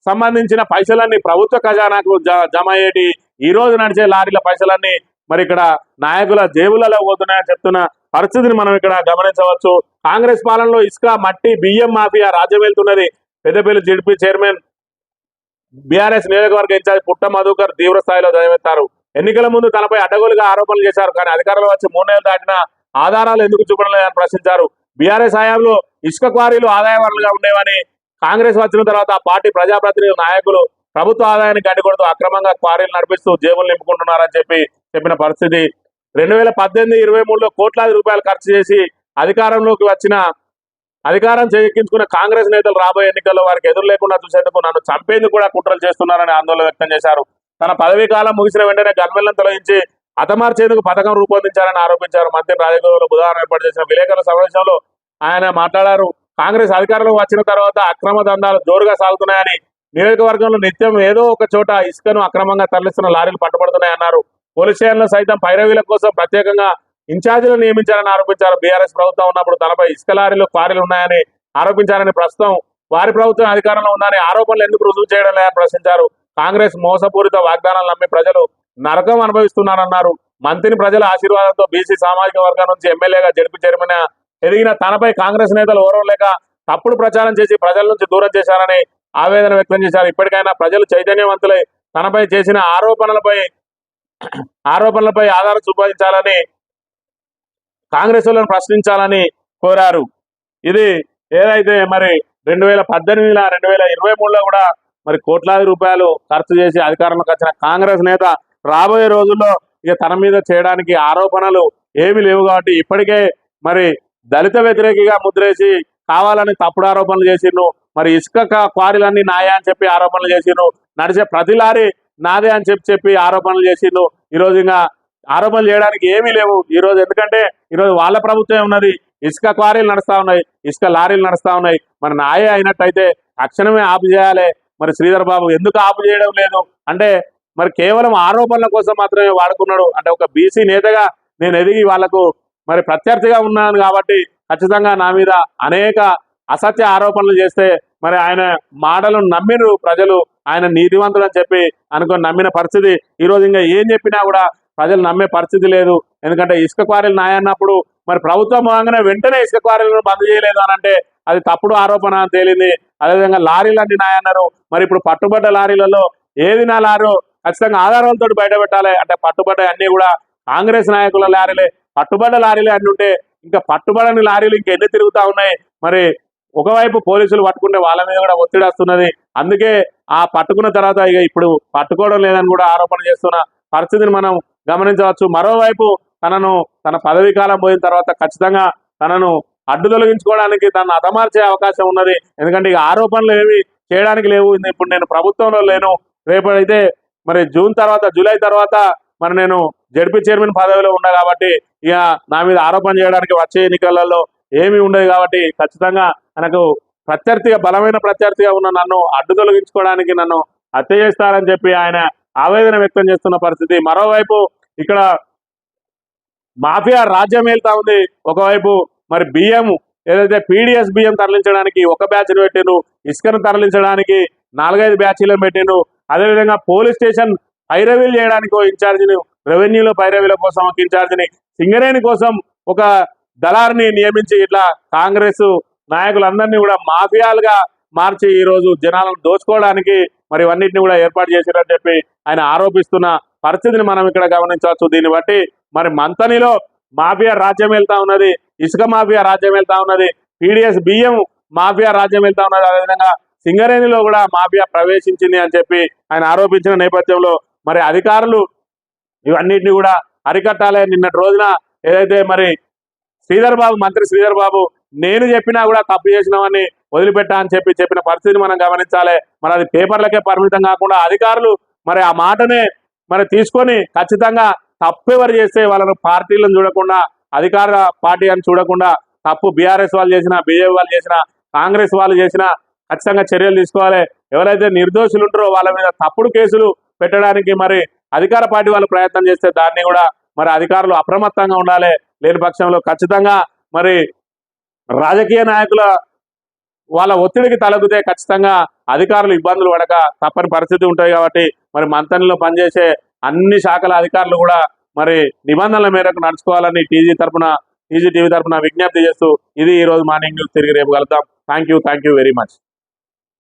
సంబంధించిన పైసలన్నీ ప్రభుత్వ ఖజానాకు జమ అయ్యేటి, ఈ రోజు నడిచే లారీల పైసలన్నీ మరి ఇక్కడ నాయకుల జేబులలో పోతున్నాయని చెప్తున్న పరిస్థితిని మనం ఇక్కడ గమనించవచ్చు. కాంగ్రెస్ పాలనలో ఇసుక, మట్టి, బియ్యం మాఫియా రాజ్యం వెళ్తున్నది. పెద్దపల్లి జడ్పీ చైర్మన్ బీఆర్ఎస్ నియోజకవర్గ ఇన్ఛార్జ్ పుట్ట మధుకర్ తీవ్ర స్థాయిలో ధ్వజమెత్తారు. ఎన్నికల ముందు తనపై అడ్డగోలుగా ఆరోపణలు చేశారు. కానీ అధికారంలో వచ్చి 3 నెలలు దాటినా ఆధారాలు ఎందుకు చూపడం లేదని ప్రశ్నించారు. బీఆర్ఎస్ హయాంలో ఇసుక క్వారీలు ఆదాయ వనరులుగా ఉండేవని, కాంగ్రెస్ వచ్చిన తర్వాత ఆ పార్టీ ప్రజాప్రతినిధులు, నాయకులు ప్రభుత్వ ఆదాయాన్ని గడ్డికొడుతూ అక్రమంగా క్వారీలు నడిపిస్తూ జేబులు నింపుకుంటున్నారని చెప్పిన పరిస్థితి. 2018-23లో కోట్లాది రూపాయలు ఖర్చు చేసి అధికారం చేజిక్కించుకున్న కాంగ్రెస్ నేతలు రాబోయే ఎన్నికల్లో వారికి ఎదురు లేకుండా చూసేందుకు నన్ను చంపేందుకు కూడా కుట్రలు చేస్తున్నారని ఆందోళన వ్యక్తం చేశారు. తన పదవీ కాలం ముగిసిన వెంటనే గన్మెన్లను తొలగించి హతమార్చేందుకు పథకం రూపొందించారని ఆరోపించారు. మంత్రి రాజగోపాల్ బుధవారం ఏర్పాటు చేసిన విలేకరుల సమావేశంలో ఆయన మాట్లాడారు. కాంగ్రెస్ అధికారంలోకి వచ్చిన తర్వాత అక్రమ దందాలు జోరుగా సాగుతున్నాయని, నియోజకవర్గంలో నిత్యం ఏదో ఒక చోట ఇసుకను అక్రమంగా తరలిస్తున్న లారీలు పట్టుబడుతున్నాయన్నారు. పోలీస్ స్టేషన్లో సైతం పైరవీల కోసం ప్రత్యేకంగా ఇన్ఛార్జీలు నియమించారని ఆరోపించారు. బీఆర్ఎస్ ప్రభుత్వం ఉన్నప్పుడు తనపై ఇసుక లారీలు క్వారీలు ఉన్నాయని ఆరోపించారని, ప్రస్తుతం వారి ప్రభుత్వం అధికారంలో ఉందని ఆరోపణలు ఎందుకు రుజువు చేయడం లేదని ప్రశ్నించారు. కాంగ్రెస్ మోసపూరిత వాగ్దానాలు నమ్మి ప్రజలు నరకం అనుభవిస్తున్నారన్నారు. మంత్రిని ప్రజల ఆశీర్వాదంతో బీసీ సామాజిక వర్గం నుంచి ఎమ్మెల్యేగా జడ్పీ చైర్మన్ ఎదిగిన తనపై కాంగ్రెస్ నేతలు ఓర్వలేక తప్పుడు ప్రచారం చేసి ప్రజల నుంచి దూరం చేశారని ఆవేదన వ్యక్తం చేశారు. ఇప్పటికైనా ప్రజలు చైతన్యవంతులై తనపై చేసిన ఆరోపణలపై ఆధారం చూపించాలని, కాంగ్రెస్ వాళ్ళను ప్రశ్నించాలని కోరారు. ఇది ఏదైతే మరి 2018 2023లో కూడా మరి కోట్లాది రూపాయలు ఖర్చు చేసి అధికారంలోకి వచ్చిన కాంగ్రెస్ నేత రాబోయే రోజుల్లో ఇక తన మీద చేయడానికి ఆరోపణలు ఏమీ లేవు కాబట్టి ఇప్పటికే మరి దళిత వ్యతిరేకిగా ముద్రేసి కావాలని తప్పుడు ఆరోపణలు చేసిండ్రు. మరి ఇసుక క్వారీలన్నీ నాయే అని చెప్పి ఆరోపణలు చేసిండ్రు. నడిచే ప్రతి లారీ నాదే అని చెప్పి ఆరోపణలు చేసిండ్రు. ఈరోజు ఇంకా ఆరోపణలు చేయడానికి ఏమీ లేవు ఈరోజు. ఎందుకంటే ఈరోజు వాళ్ళ ప్రభుత్వం ఉన్నది, ఇసుక క్వారీలు నడుస్తూ ఉన్నాయి, ఇసుక లారీలు నడుస్తూ ఉన్నాయి. మరి నాయే అయినట్టయితే తక్షణమే ఆపు చేయాలి. మరి శ్రీధర్ బాబు ఎందుకు ఆపు చేయడం లేదు అంటే మరి కేవలం ఆరోపణల కోసం మాత్రమే వాడుకున్నాడు. అంటే ఒక బీసీ నేతగా నేను ఎదిగి వాళ్లకు మరి ప్రత్యర్థిగా ఉన్నాను కాబట్టి ఖచ్చితంగా నా మీద అనేక అసత్య ఆరోపణలు చేస్తే మరి ఆయన మాటలను నమ్మిరు ప్రజలు. ఆయన నీతివంతుడు అని చెప్పి అనుకొని నమ్మిన పరిస్థితి. ఈరోజు ఇంకా ఏం చెప్పినా కూడా ప్రజలు నమ్మే పరిస్థితి లేదు. ఎందుకంటే ఇసుక క్వారీలు నాయన్నప్పుడు మరి ప్రభుత్వం భాగంగానే వెంటనే ఇసుక క్వారీలను బంద్ చేయలేదు అని అంటే అది తప్పుడు ఆరోపణ అని తేలింది. అదేవిధంగా లారీలన్నీ నాయన్నారు. మరి ఇప్పుడు పట్టుబడ్డ లారీలలో ఏది నా లారో ఖచ్చితంగా ఆధారాలతో బయట పెట్టాలి. అంటే పట్టుబడ్డ అన్ని కూడా కాంగ్రెస్ నాయకుల లారీలే, పట్టుబడ్డ లారీలే అన్ని ఉంటే ఇంకా పట్టుబడని లారీలు ఇంకెన్ని తిరుగుతూ ఉన్నాయి. మరి ఒకవైపు పోలీసులు పట్టుకుంటే వాళ్ళ మీద కూడా ఒత్తిడి వస్తున్నది. అందుకే ఆ పట్టుకున్న తర్వాత ఇక ఇప్పుడు పట్టుకోవడం లేదని కూడా ఆరోపణ చేస్తున్న పరిస్థితిని మనం గమనించవచ్చు. మరోవైపు తన పదవీ కాలం పోయిన తర్వాత ఖచ్చితంగా తనను అడ్డు తొలగించుకోవడానికి తనను హతమార్చే అవకాశం ఉన్నది. ఎందుకంటే ఇక ఆరోపణలు ఏమి చేయడానికి లేవు. ఇప్పుడు నేను ప్రభుత్వంలో లేను. రేపైతే మరి జూలై తర్వాత మరి నేను జడ్పీ చైర్మన్ పదవిలో ఉన్నా కాబట్టి ఇక నా మీద ఆరోపణ చేయడానికి వచ్చే ఎన్నికలలో ఏమీ ఉండదు కాబట్టి ఖచ్చితంగా మనకు బలమైన ప్రత్యర్థిగా ఉన్న నన్ను అడ్డు తొలగించుకోవడానికి నన్ను హత్య చేస్తారని చెప్పి ఆయన ఆవేదన వ్యక్తం చేస్తున్న పరిస్థితి. మరోవైపు ఇక్కడ మాఫియా రాజ్యం వెళ్తా ఉంది. ఒకవైపు మరి బియ్యం ఏదైతే పీడిఎస్ బియ్యం తరలించడానికి ఒక బ్యాచ్ను పెట్టిండ్రు, ఇసుకను తరలించడానికి 4-5 బ్యాచీలను పెట్టిండ్రు. అదేవిధంగా పోలీస్ స్టేషన్ పైరవీలు చేయడానికి ఒక ఇన్ఛార్జిని, రెవెన్యూలో పైరవీల కోసం ఒక ఇన్ఛార్జిని, సింగరేణి కోసం ఒక దళారిని నియమించి ఇట్లా కాంగ్రెస్ నాయకులందరినీ కూడా మాఫియాలుగా మార్చి ఈరోజు జనాలను దోచుకోవడానికి మరి ఇవన్నిటిని కూడా ఏర్పాటు చేశారని చెప్పి ఆయన ఆరోపిస్తున్న పరిస్థితిని మనం ఇక్కడ గమనించవచ్చు. దీన్ని బట్టి మరి మంతనిలో మాఫియా రాజ్యం వెళ్తా ఉన్నది, ఇసుక మాఫియా రాజ్యం వెళ్తా ఉన్నది, పీడిఎస్ బియ్యం మాఫియా రాజ్యం వెళ్తా ఉన్నది. అదేవిధంగా సింగరేణిలో కూడా మాఫియా ప్రవేశించింది అని చెప్పి ఆయన ఆరోపించిన నేపథ్యంలో మరి అధికారులు ఇవన్నిటిని కూడా అరికట్టాలి. నిన్నటి రోజున ఏదైతే మరి మంత్రి శ్రీధర్ బాబు నేను చెప్పినా కూడా తప్పు చేసినామని వదిలిపెట్టా అని చెప్పిన పరిస్థితిని మనం గమనించాలి. మరి అది పేపర్లకే పరిమితం కాకుండా అధికారులు మరి ఆ మాటనే మరి తీసుకొని ఖచ్చితంగా తప్పు ఎవరు చేస్తే వాళ్ళను పార్టీలను చూడకుండా అధికార పార్టీ అని చూడకుండా తప్పు బీఆర్ఎస్ వాళ్ళు చేసినా, బీజేపీ వాళ్ళు చేసినా, కాంగ్రెస్ వాళ్ళు చేసినా ఖచ్చితంగా చర్యలు తీసుకోవాలి. ఎవరైతే నిర్దోషులు ఉంటారో వాళ్ళ మీద తప్పుడు కేసులు పెట్టడానికి మరి అధికార పార్టీ వాళ్ళు ప్రయత్నం చేస్తే దాన్ని కూడా మరి అధికారులు అప్రమత్తంగా ఉండాలి. లేని పక్షంలో ఖచ్చితంగా మరి రాజకీయ నాయకుల వాళ్ళ ఒత్తిడికి తలగితే ఖచ్చితంగా అధికారులు ఇబ్బందులు పడక తప్పని పరిస్థితి ఉంటాయి. కాబట్టి మరి మంతనిలో పనిచేసే అన్ని శాఖల అధికారులు కూడా మరి నిబంధనల మేరకు నడుచుకోవాలని టీజీ టీవీ తరఫున విజ్ఞప్తి చేస్తూ ఇది ఈ రోజు మార్నింగ్ న్యూస్. తిరిగి రేపు కలుద్దాం. Thank you very much.